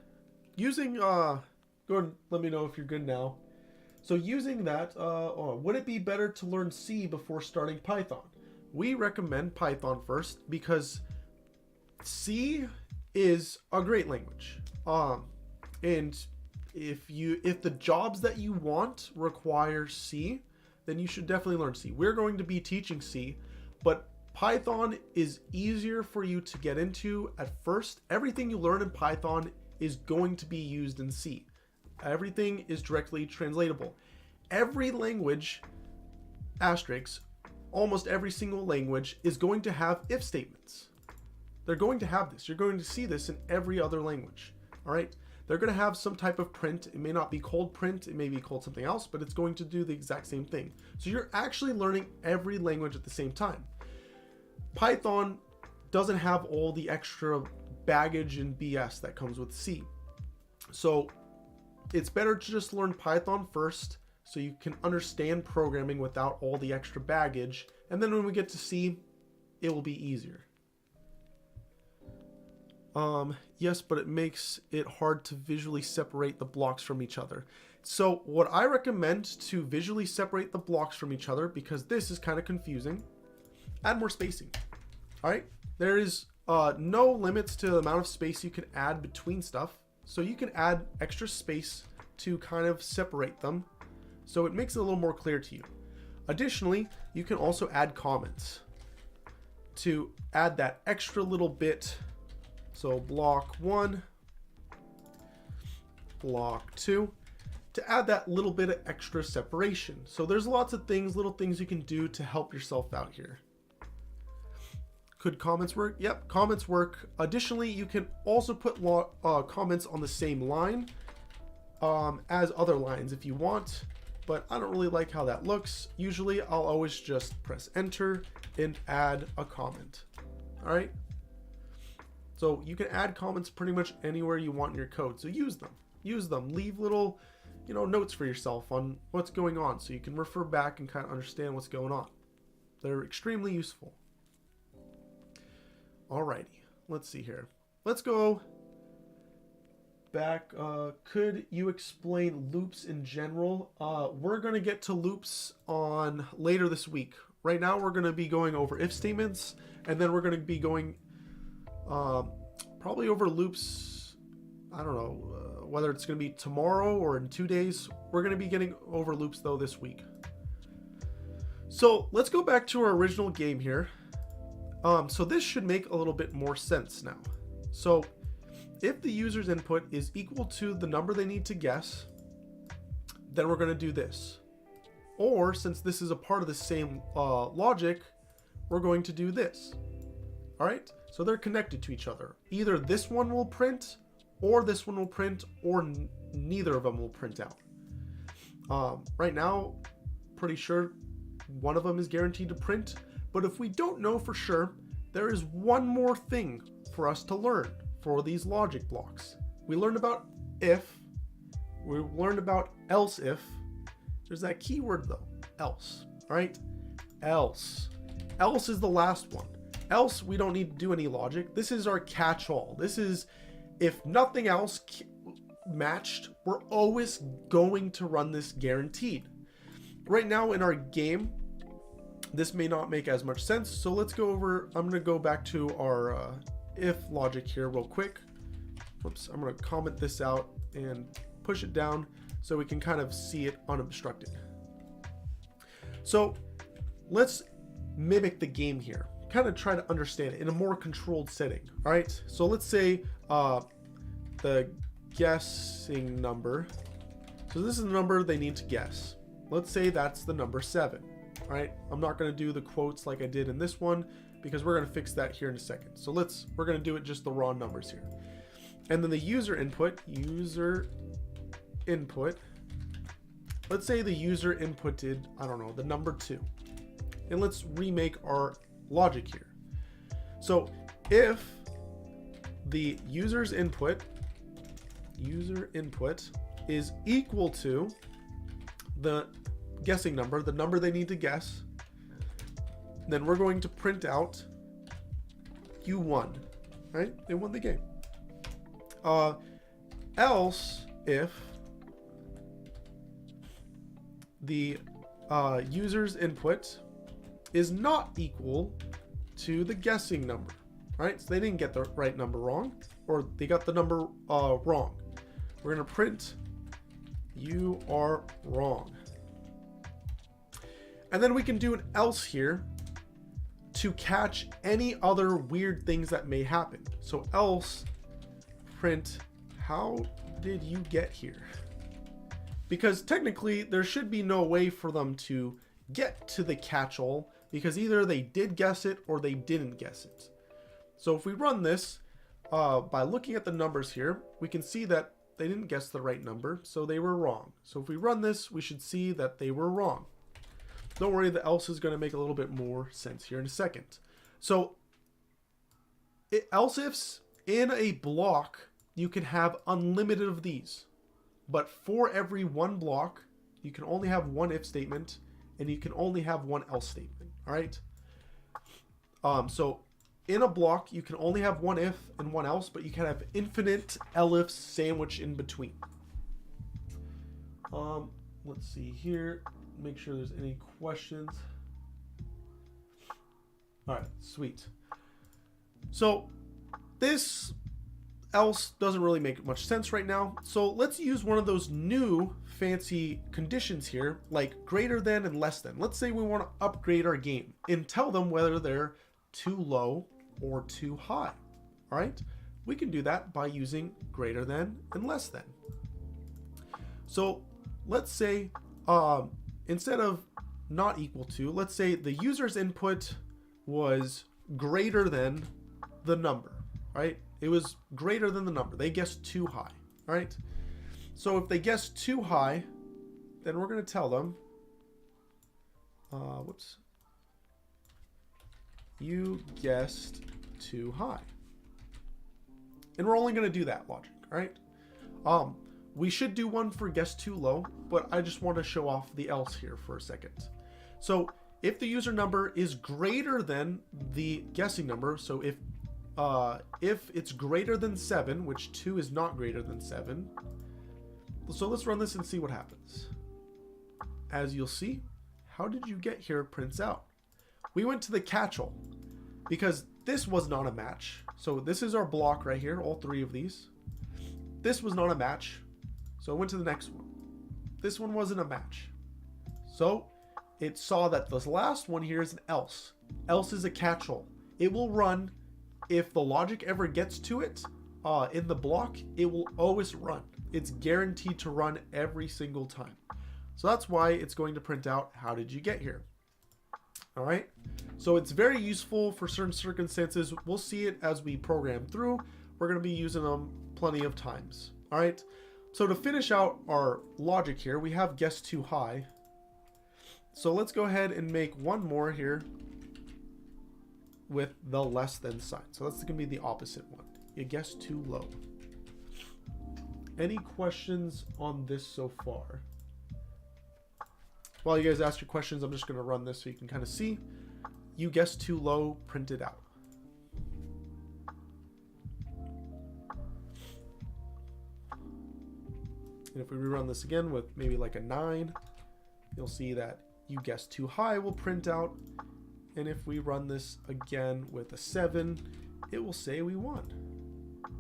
using go ahead and let me know if you're good now. So using that, would it be better to learn C before starting Python? We recommend Python first because C is a great language. And if the jobs that you want require C, then you should definitely learn C. We're going to be teaching C, but Python is easier for you to get into at first. Everything you learn in Python is going to be used in C. Everything is directly translatable. Every language, asterisks, almost every single language is going to have if statements. They're going to have this. You're going to see this in every other language. All right. They're going to have some type of print. It may not be called print. It may be called something else, but it's going to do the exact same thing. So you're actually learning every language at the same time. Python doesn't have all the extra baggage and BS that comes with C. So it's better to just learn Python first so you can understand programming without all the extra baggage. And then when we get to C, it will be easier. Yes, but it makes it hard to visually separate the blocks from each other. So what I recommend to visually separate the blocks from each other, because this is kind of confusing, add more spacing. All right, there is no limits to the amount of space you can add between stuff. So you can add extra space to kind of separate them. So it makes it a little more clear to you. Additionally, you can also add comments to add that extra little bit. So block 1, block 2, to add that little bit of extra separation. So there's lots of things, little things you can do to help yourself out here. Could comments work? Yep, comments work. Additionally, you can also put comments on the same line as other lines if you want, but I don't really like how that looks. Usually I'll always just press enter and add a comment. All right. So you can add comments pretty much anywhere you want in your code. So use them, leave little, notes for yourself on what's going on so you can refer back and kind of understand what's going on. They're extremely useful. Alrighty, let's see here. Let's go back. Could you explain loops in general? We're going to get to loops on later this week. Right now we're going to be going over if statements, and then we're going to be going probably over loops. I don't know whether it's going to be tomorrow or in 2 days. We're going to be getting over loops though this week. So let's go back to our original game here. So this should make a little bit more sense now. So if the user's input is equal to the number they need to guess, then we're going to do this. Or since this is a part of the same logic, we're going to do this. All right, so they're connected to each other. Either this one will print, or this one will print, or neither of them will print out. Right now, pretty sure one of them is guaranteed to print, but if we don't know for sure, there is one more thing for us to learn for these logic blocks. We learned about if, we learned about else if. There's that keyword though, else, all right? Else. Else is the last one. Else, we don't need to do any logic. This is our catch-all. This is, if nothing else matched, we're always going to run this guaranteed. Right now in our game, this may not make as much sense. So let's go over, I'm going to go back to our if logic here real quick. Whoops, I'm going to comment this out and push it down so we can kind of see it unobstructed. So let's mimic the game here. Kind of try to understand it in a more controlled setting. All right, so let's say the guessing number. So this is the number they need to guess. Let's say that's the number 7. All right, I'm not going to do the quotes like I did in this one because we're going to fix that here in a second. So we're going to do it just the raw numbers here. And then the user input, let's say the user inputted, I don't know, the number 2. And let's remake our logic here. So if the user input is equal to the guessing number, the number they need to guess. Then we're going to print out you won, right? They won the game. Else if the user's input is not equal to the guessing number, right? So they didn't get the right number wrong, or they got the number wrong. We're going to print you are wrong. And then we can do an else here to catch any other weird things that may happen. So else print how did you get here? Because technically there should be no way for them to get to the catch-all, because either they did guess it or they didn't guess it. So if we run this by looking at the numbers here, we can see that they didn't guess the right number, so they were wrong. So if we run this, we should see that they were wrong. Don't worry, the else is going to make a little bit more sense here in a second. So else ifs in a block, you can have unlimited of these, but for every one block you can only have one if statement and you can only have one else statement. All right, so in a block you can only have one if and one else, but you can have infinite elifs sandwiched in between. Let's see here, make sure there's any questions. All right, sweet. So this else doesn't really make much sense right now. So let's use one of those new fancy conditions here, like greater than and less than. Let's say we want to upgrade our game and tell them whether they're too low or too high. All right, we can do that by using greater than and less than. So let's say instead of not equal to, let's say the user's input was greater than the number, right? It was greater than the number. They guessed too high, right? So if they guess too high, then we're going to tell them, whoops, you guessed too high. And we're only going to do that logic, right? We should do one for guess too low, but I just want to show off the else here for a second. So if the user number is greater than the guessing number, so if it's greater than 7, which 2 is not greater than 7. So let's run this and see what happens. As you'll see, how did you get here prints out. We went to the catch-all because this was not a match. So this is our block right here, all 3 of these. This was not a match, so I went to the next one. This one wasn't a match. So it saw that this last one here is an else. Else is a catch-all. It will run if the logic ever gets to it in the block. It will always run. It's guaranteed to run every single time. So that's why it's going to print out how did you get here. All right, so it's very useful for certain circumstances. We'll see it as we program through. We're going to be using them plenty of times. All right, so to finish out our logic here, we have guess too high. So let's go ahead and make one more here with the less than sign. So that's going to be the opposite one. You guess too low. Any questions on this so far? While you guys ask your questions, I'm just going to run this so you can kind of see. You guess too low, print it out. And if we rerun this again with maybe like a 9, you'll see that you guess too high will print out. And if we run this again with a 7, it will say we won.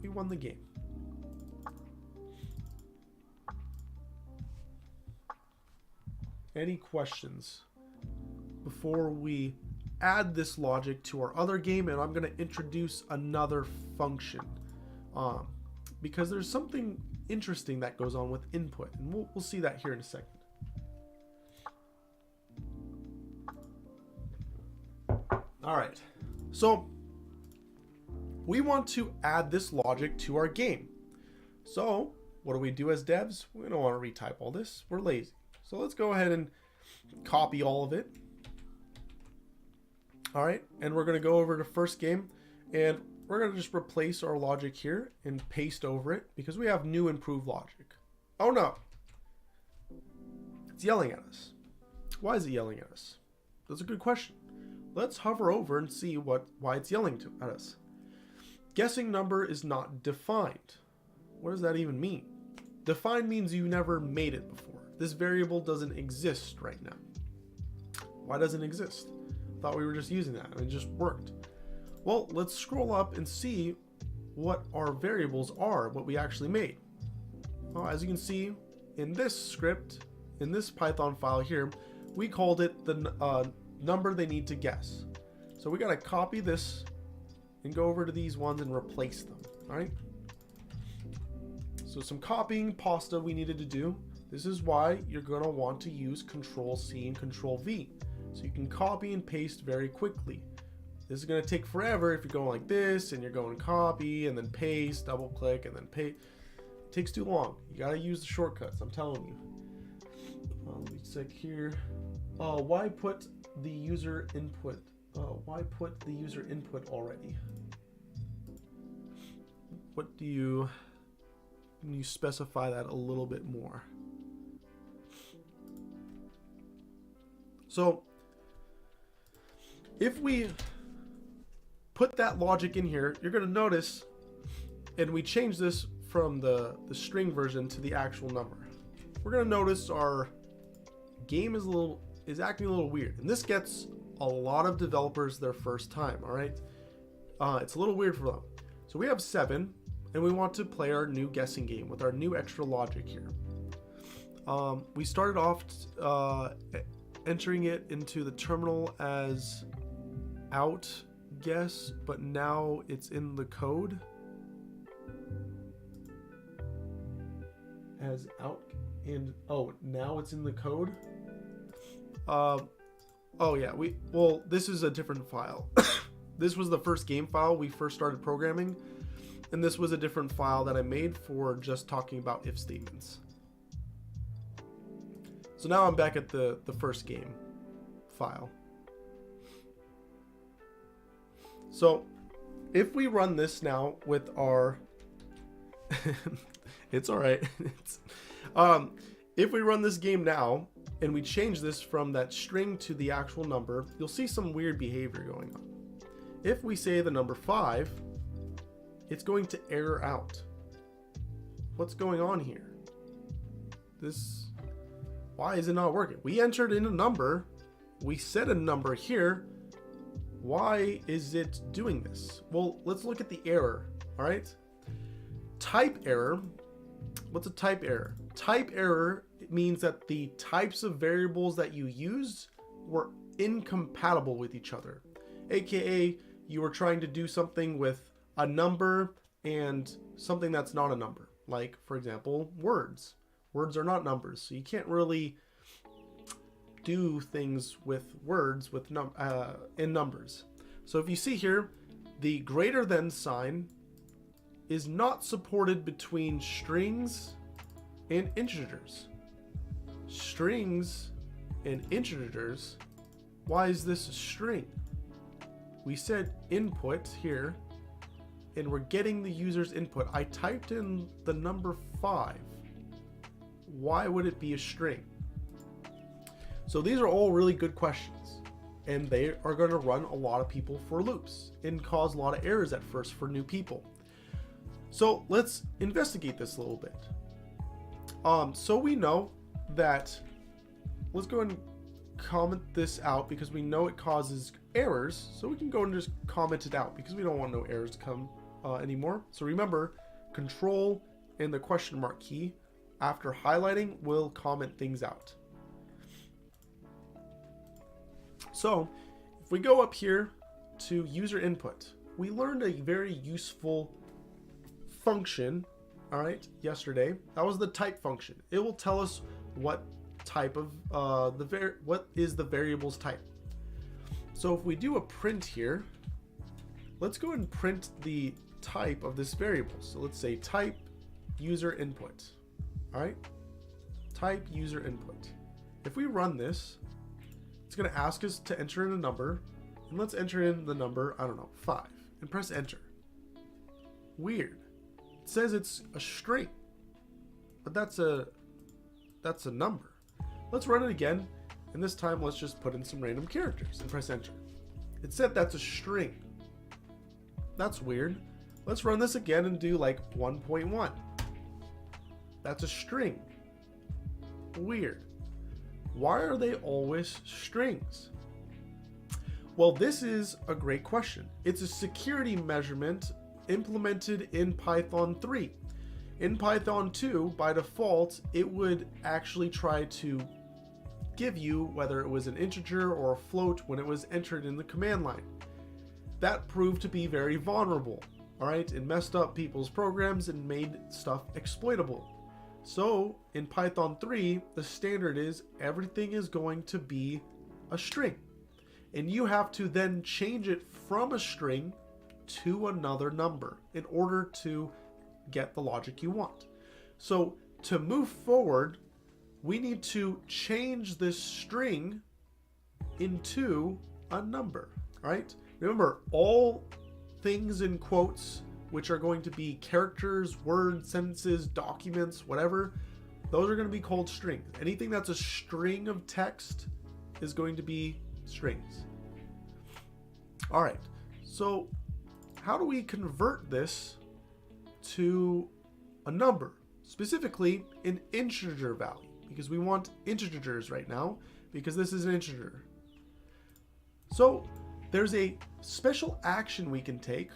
We won the game. Any questions before we add this logic to our other game? And I'm going to introduce another function because there's something interesting that goes on with input, and we'll see that here in a second. All right, so we want to add this logic to our game. So what do we do as devs? We don't want to retype all this. We're lazy. So let's go ahead and copy all of it. All right, and we're going to go over to first game, and we're going to just replace our logic here and paste over it because we have new improved logic. Oh no, it's yelling at us. Why is it yelling at us? That's a good question. Let's hover over and see why it's yelling at us. Guessing number is not defined. What does that even mean? Defined means you never made it before. This variable doesn't exist right now. Why doesn't it exist? Thought we were just using that and it just worked. Well, let's scroll up and see what our variables are, what we actually made. Well, as you can see in this script, in this Python file here, we called it the number they need to guess. So we gotta copy this and go over to these ones and replace them, all right? So some copying pasta we needed to do. This is why you're gonna want to use Control-C and Control-V. So you can copy and paste very quickly. This is gonna take forever if you're going like this and you're going copy and then paste, double click and then paste. It takes too long. You gotta use the shortcuts, I'm telling you. Let me check here. Why put the user input? Why put the user input already? What do you? Can you specify that a little bit more? So, if we put that logic in here, you're going to notice, and we change this from the string version to the actual number. We're going to notice our game is acting a little weird, and this gets a lot of developers their first time. All right, it's a little weird for them. So we have 7, and we want to play our new guessing game with our new extra logic here. We started off entering it into the terminal as out guess, but now it's in the code as out, and now it's in the code. Oh yeah, this is a different file. This was the first game file we first started programming, and this was a different file that I made for just talking about if statements. So now I'm back at the first game file. So if we run this now with our it's all right. If we run this game now and we change this from that string to the actual number, you'll see some weird behavior going on. If we say the number 5, it's going to error out. What's going on here? Why is it not working? We entered in a number, we set a number here. Why is it doing this? Well, let's look at the error, all right? Type error. What's a type error? Type error means that the types of variables that you used were incompatible with each other. AKA, you were trying to do something with a number and something that's not a number. Like, for example, words. Words are not numbers, so you can't really do things with words with in numbers. So if you see here, the greater than sign is not supported between strings and integers. Strings and integers. Why is this a string? We said input here, and we're getting the user's input. I typed in the number 5. Why would it be a string? So these are all really good questions, and they are going to run a lot of people for loops and cause a lot of errors at first for new people. So let's investigate this a little bit. So we know that, let's go and comment this out because we know it causes errors, so we can go and just comment it out because we don't want no errors to come anymore. So remember, control and the question mark key after highlighting will comment things out. So if we go up here to user input, we learned a very useful function, all right, yesterday. That was the type function. It will tell us what type of what is the variable's type. So if we do a print here, let's go and print the type of this variable. So let's say type user input. All right, type user input. If we run this, it's going to ask us to enter in a number, and let's enter in the number, I don't know, 5, and press enter. Weird. It says it's a string, but that's a number. Let's run it again And this time, let's just put in some random characters and press enter. It said that's a string. That's weird. Let's run this again and do like 1.1. That's a string. Weird. Why are they always strings? Well, this is a great question. It's a security measurement implemented in Python 3. In Python 2, by default, it would actually try to give you whether it was an integer or a float when it was entered in the command line. That proved to be very vulnerable. All right, it messed up people's programs and made stuff exploitable. So in Python 3, the standard is everything is going to be a string. And you have to then change it from a string to another number in order to get the logic you want. So to move forward, we need to change this string into a number, right? Remember, all things in quotes, which are going to be characters, words, sentences, documents, whatever, those are going to be called strings. Anything that's a string of text is going to be strings. All right, so how do we convert this to a number, specifically an integer value? Because we want integers right now, because this is an integer. So there's a special action we can take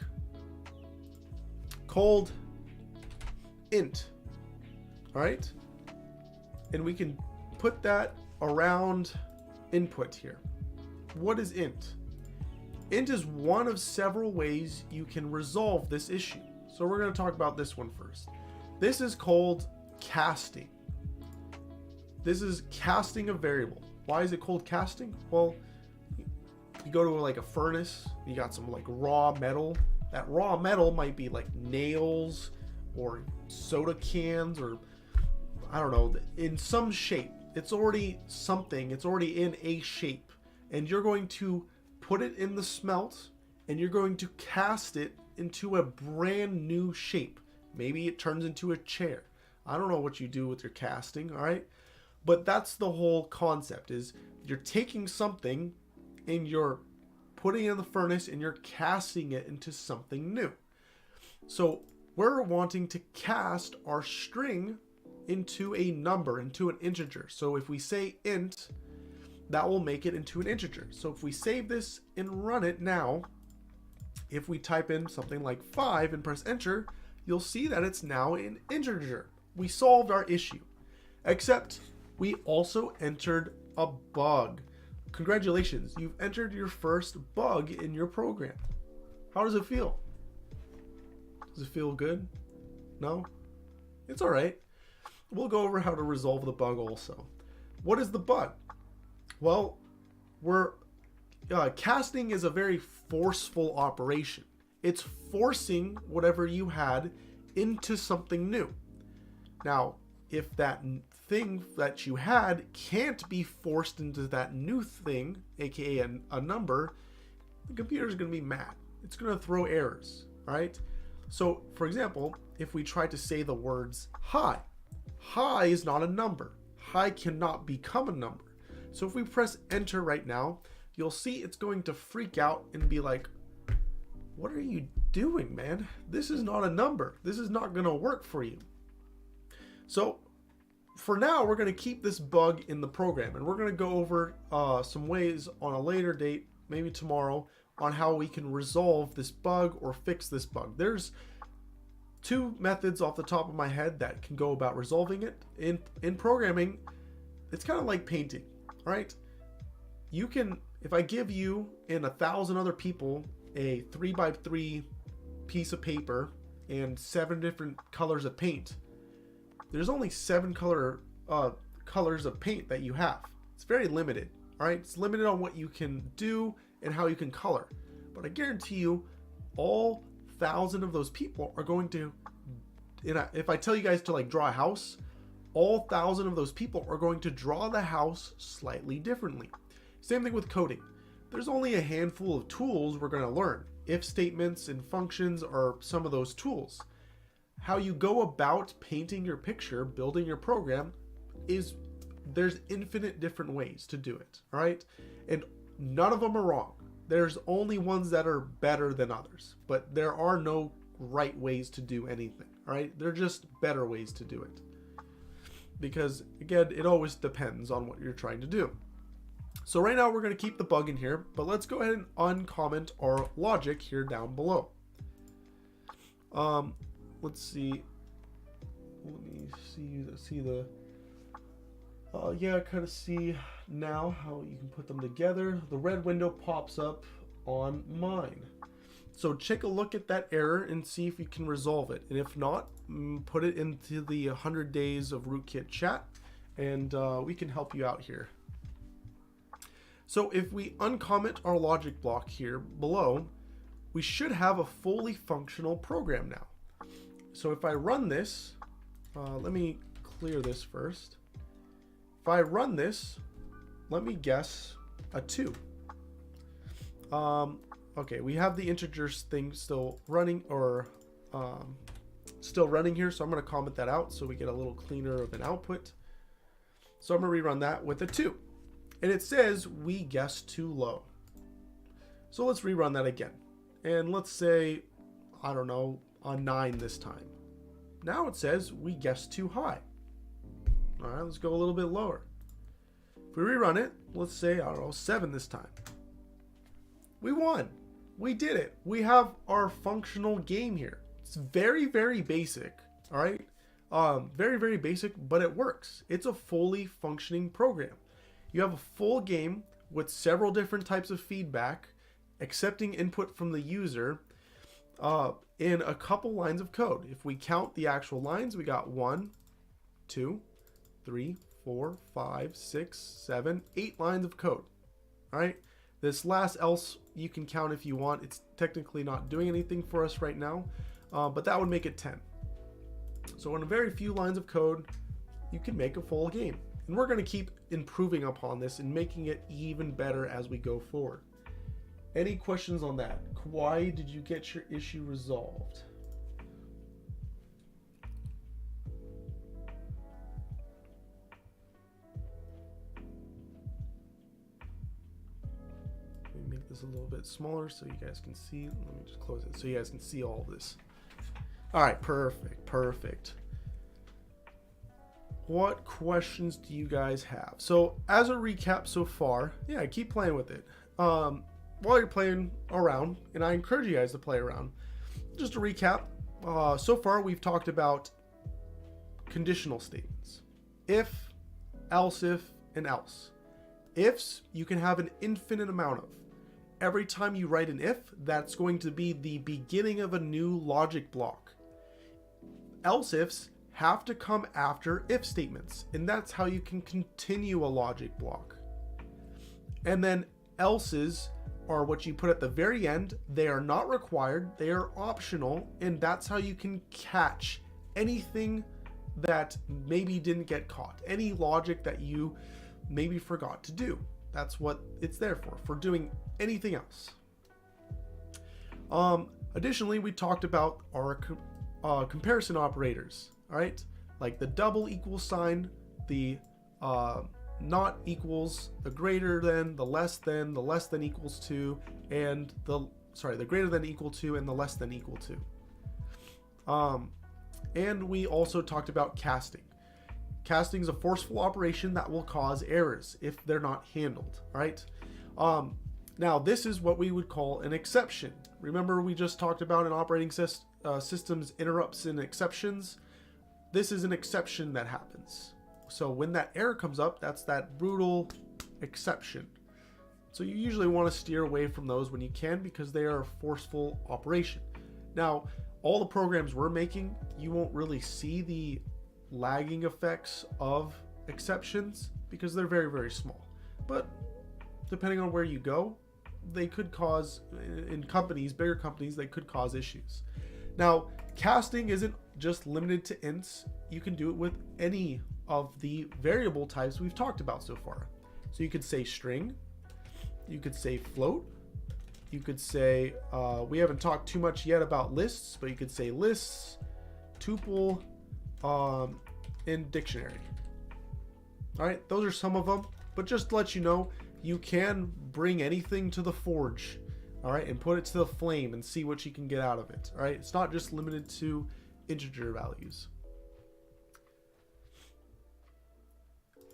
called int, all right? And we can put that around input here. What is int? Int is one of several ways you can resolve this issue. So we're going to talk about this one first. This is called casting. This is casting a variable. Why is it called casting? Well, you go to like a furnace, you got some like raw metal. That raw metal might be like nails or soda cans or I don't know, in some shape. It's already something, it's already in a shape. And you're going to put it in the smelt and you're going to cast it into a brand new shape. Maybe it turns into a chair. I don't know what you do with your casting, all right? But that's the whole concept, is you're taking something and you're putting it in the furnace and you're casting it into something new. So we're wanting to cast our string into a number, into an integer. So if we say int, that will make it into an integer. So if we save this and run it now, if we type in something like 5 and press enter, you'll see that it's now an integer. We solved our issue, except we also entered a bug. Congratulations, you've entered your first bug in your program. How does it feel? Does it feel good? No? It's all right. We'll go over how to resolve the bug also. What is the bug? Well, casting is a very forceful operation. It's forcing whatever you had into something new. Now, if that thing that you had can't be forced into that new thing, aka a number, the computer is going to be mad. It's going to throw errors, all right? So, for example, if we try to say the words hi, hi is not a number. Hi cannot become a number. So if we press enter right now, you'll see it's going to freak out and be like, what are you doing, man? This is not a number. This is not going to work for you. So for now, we're going to keep this bug in the program, and we're going to go over some ways on a later date, maybe tomorrow, on how we can resolve this bug or fix this bug. There's two methods off the top of my head that can go about resolving it. In programming, it's kind of like painting, right? You can, if I give you and 1,000 other people a 3x3 piece of paper and 7 different colors of paint, there's only 7 colors of paint that you have. It's very limited, all right? It's limited on what you can do and how you can color. But I guarantee you, all 1,000 of those people are going to, if I tell you guys to like draw a house, all 1,000 of those people are going to draw the house slightly differently. Same thing with coding. There's only a handful of tools we're going to learn. If statements and functions are some of those tools. How you go about painting your picture, building your program, is there's infinite different ways to do it, all right? And none of them are wrong. There's only ones that are better than others, but there are no right ways to do anything, all right? They're just better ways to do it. Because again, it always depends on what you're trying to do. So right now we're going to keep the bug in here, but let's go ahead and uncomment our logic here down below. Let's see. Let me see the yeah, kind of see now how you can put them together. The red window pops up on mine. So take a look at that error and see if you can resolve it. And if not, put it into the 100 days of rootkit chat, and we can help you out here. So if we uncomment our logic block here below, we should have a fully functional program now. So if I run this, let me clear this first. If I run this, let me guess a 2. Okay, we have the integers thing still running, or still running here, so I'm going to comment that out so we get a little cleaner of an output. So I'm going to rerun that with a 2. And it says we guessed too low. So let's rerun that again. And let's say, I don't know, a 9 this time. Now it says we guessed too high. All right, let's go a little bit lower. If we rerun it, let's say, I don't know, 7 this time. We won. We did it. We have our functional game here. It's very, very basic. All right. Very, very basic, but it works. It's a fully functioning program. You have a full game with several different types of feedback, accepting input from the user in a couple lines of code. If we count the actual lines, we got 1, 2, 3, 4, 5, 6, 7, 8 lines of code. All right. This last else you can count if you want. It's technically not doing anything for us right now, but that would make it 10. So in a very few lines of code, you can make a full game. And we're going to keep improving upon this and making it even better as we go forward. Any questions on that? Why did you get your issue resolved? Let me make this a little bit smaller so you guys can see. Let me just close it so you guys can see all of this. All right, perfect, perfect. What questions do you guys have? So as a recap so far, yeah, keep playing with it. While you're playing around, and I encourage you guys to play around, just to recap, so far we've talked about conditional statements. If, else if, and else. Ifs, you can have an infinite amount of. Every time you write an if, that's going to be the beginning of a new logic block. Else ifs have to come after if statements, and that's how you can continue a logic block. And then else's are what you put at the very end. They are not required, they are optional, and that's how you can catch anything that maybe didn't get caught, any logic that you maybe forgot to do. That's what it's there for doing anything else. Additionally, we talked about our comparison operators, all right? Like the double equals sign, the not equals, the greater than, the less than equals to, and the greater than equal to and the less than equal to. And we also talked about casting. Casting is a forceful operation that will cause errors if they're not handled, right? Now, this is what we would call an exception. Remember, we just talked about in operating systems interrupts and exceptions. This is an exception that happens. So when that error comes up, that's that brutal exception. So you usually want to steer away from those when you can, because they are a forceful operation. Now, all the programs we're making, you won't really see the lagging effects of exceptions because they're very, very small. But depending on where you go, they could cause, in companies, bigger companies, they could cause issues. Now, casting isn't just limited to ints. You can do it with any of the variable types we've talked about so far. So you could say string, you could say float, you could say, we haven't talked too much yet about lists, but you could say lists, tuple, and dictionary. All right, those are some of them. But just to let you know, you can bring anything to the forge, all right, and put it to the flame and see what you can get out of it. All right, it's not just limited to integer values.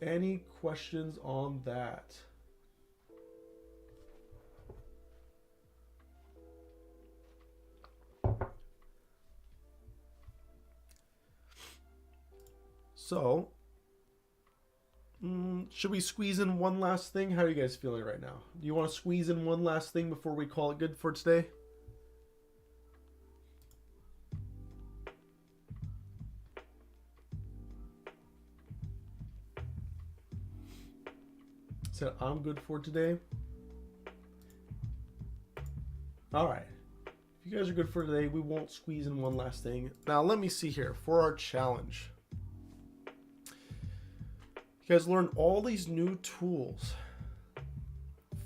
Any questions on that? So, should we squeeze in one last thing? How are you guys feeling right now? Do you want to squeeze in one last thing before we call it good for today? Said I'm good for today. All right. If you guys are good for today, we won't squeeze in one last thing. Now, let me see here for our challenge. You guys learned all these new tools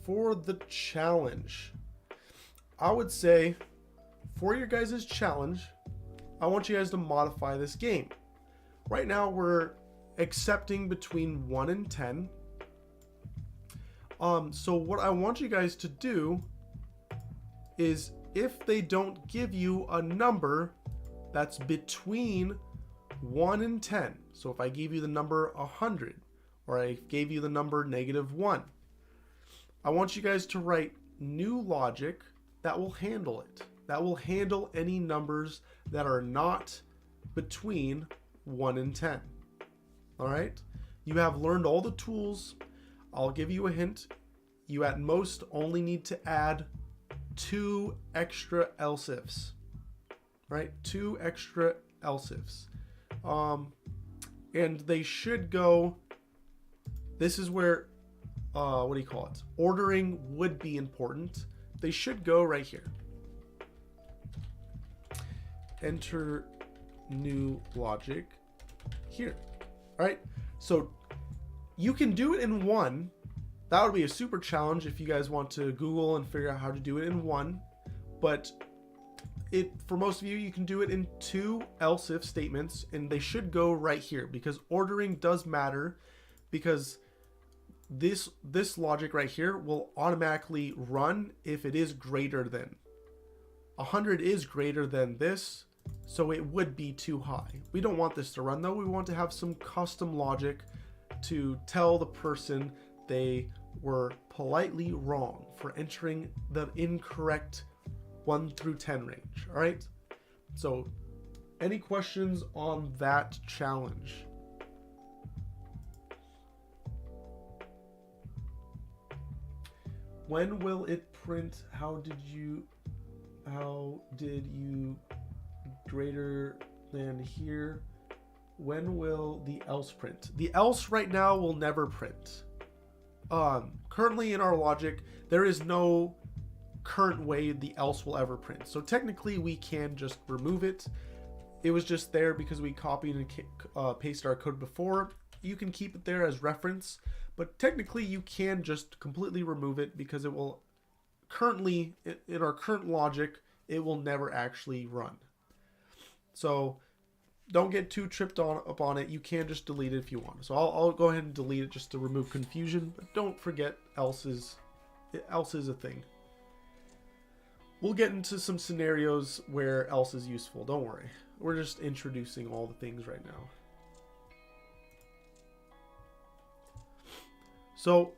for the challenge. I would say for your guys' challenge, I want you guys to modify this game. Right now, we're accepting between 1 and 10. So what I want you guys to do is, if they don't give you a number that's between 1 and 10, so if I gave you the number 100, or I gave you the number -1, I want you guys to write new logic that will handle it. That will handle any numbers that are not between 1 and 10. All right? You have learned all the tools. I'll give you a hint. You at most only need to add 2 extra else ifs. Right? 2 extra else ifs. And they should go. This is where, what do you call it? Ordering would be important. They should go right here. Enter new logic here. All right. So you can do it in 1. That would be a super challenge if you guys want to Google and figure out how to do it in 1. But for most of you, you can do it in 2 else if statements, and they should go right here, because ordering does matter, because this logic right here will automatically run if it is greater than 100 is greater than this, so it would be too high. We don't want this to run though. We want to have some custom logic to tell the person they were politely wrong for entering the incorrect 1 through 10 range. All right, so any questions on that challenge? When will it print? How did you greater than here? When will the else print? The else right now will never print. Currently in our logic, there is no current way the else will ever print. So technically we can just remove it. It was just there because we copied and pasted our code before. You can keep it there as reference, but technically you can just completely remove it, because it will currently, in our current logic, it will never actually run. So don't get too tripped up on it. You can just delete it if you want. So I'll go ahead and delete it just to remove confusion, but don't forget else is a thing. We'll get into some scenarios where else is useful. Don't worry. We're just introducing all the things right now. So,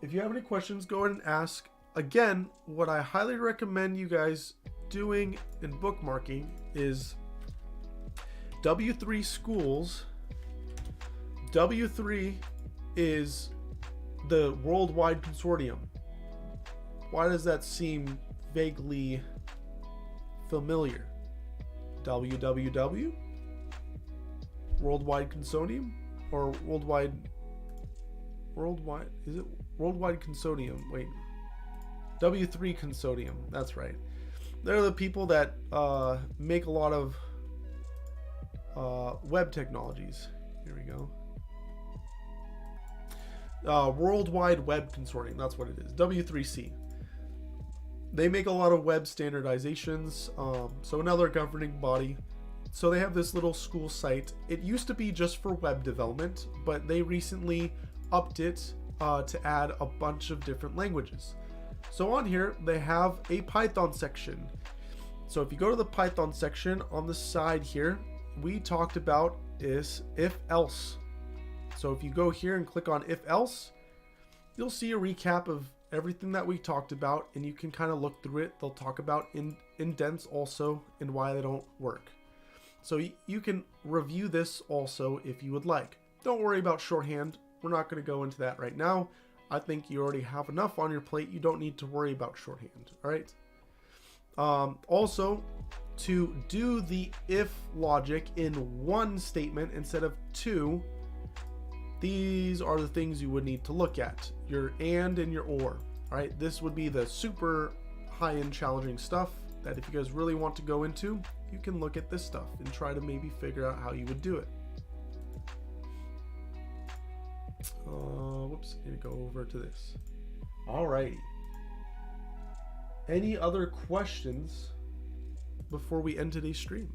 if you have any questions, go ahead and ask. Again, what I highly recommend you guys doing and bookmarking is W3 Schools. W3 is the worldwide consortium. Why does that seem vaguely familiar? WWW? Worldwide Consortium? Or worldwide, is it Worldwide Consortium? Wait. W3 Consortium, that's right. They're the people that make a lot of web technologies. Here we go. Worldwide Web Consortium, that's what it is. W3C. They make a lot of web standardizations, so another governing body. So they have this little school site. It used to be just for web development, but they recently upped it to add a bunch of different languages. So on here, they have a Python section. So if you go to the Python section on the side here, we talked about is if else. So if you go here and click on if else, you'll see a recap of everything that we talked about, and you can kind of look through it. They'll talk about indents also and why they don't work. So you can review this also if you would like. Don't worry about shorthand. We're not going to go into that right now. I think you already have enough on your plate. You don't need to worry about shorthand. All right. Also, to do the if logic in one statement instead of two, these are the things you would need to look at. Your and your or. All right. This would be the super high-end challenging stuff that if you guys really want to go into, you can look at this stuff and try to maybe figure out how you would do it. Whoops, need to go over to this. Alrighty. Any other questions before we end today's stream?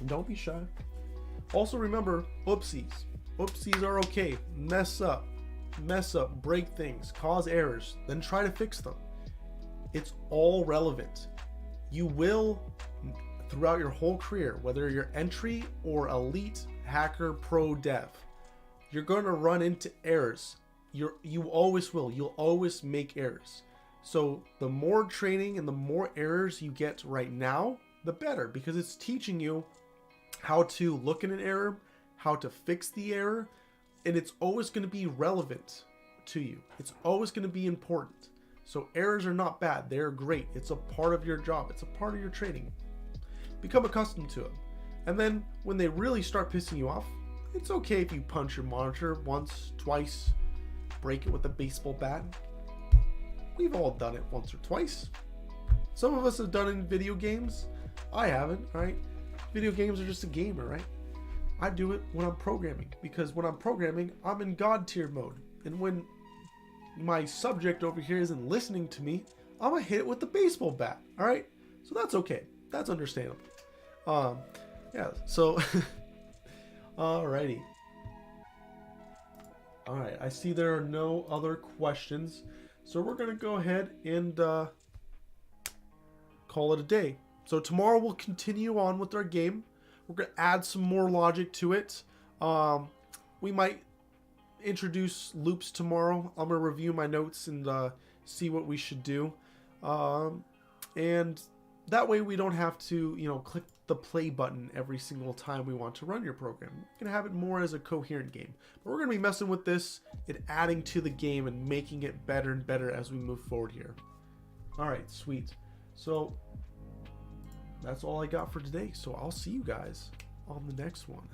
Don't be shy. Also remember, oopsies. Oopsies are okay. Mess up, break things, cause errors, then try to fix them. It's all relevant. You will, throughout your whole career, whether you're entry or elite, hacker, pro, dev, you're going to run into errors. You always will. You'll always make errors. So the more training and the more errors you get right now, the better, because it's teaching you how to look at an error, how to fix the error, and it's always going to be relevant to you. It's always going to be important. So errors are not bad. They're great. It's a part of your job. It's a part of your training. Become accustomed to them. And then when they really start pissing you off, it's okay if you punch your monitor once, twice, break it with a baseball bat. We've all done it once or twice. Some of us have done it in video games. I haven't, right? Video games are just a gamer, right? I do it when I'm programming, because when I'm programming, I'm in God tier mode. And when my subject over here isn't listening to me, I'm gonna hit it with the baseball bat, all right? So that's okay. That's understandable. Yeah, so, alrighty. All right, I see there are no other questions. So we're gonna go ahead and call it a day. So tomorrow we'll continue on with our game. We're going to add some more logic to it. We might introduce loops tomorrow. I'm going to review my notes and see what we should do. And that way we don't have to, click the play button every single time we want to run your program. We're going to have it more as a coherent game. But we're going to be messing with this and adding to the game and making it better and better as we move forward here. All right, sweet. So that's all I got for today. So I'll see you guys on the next one.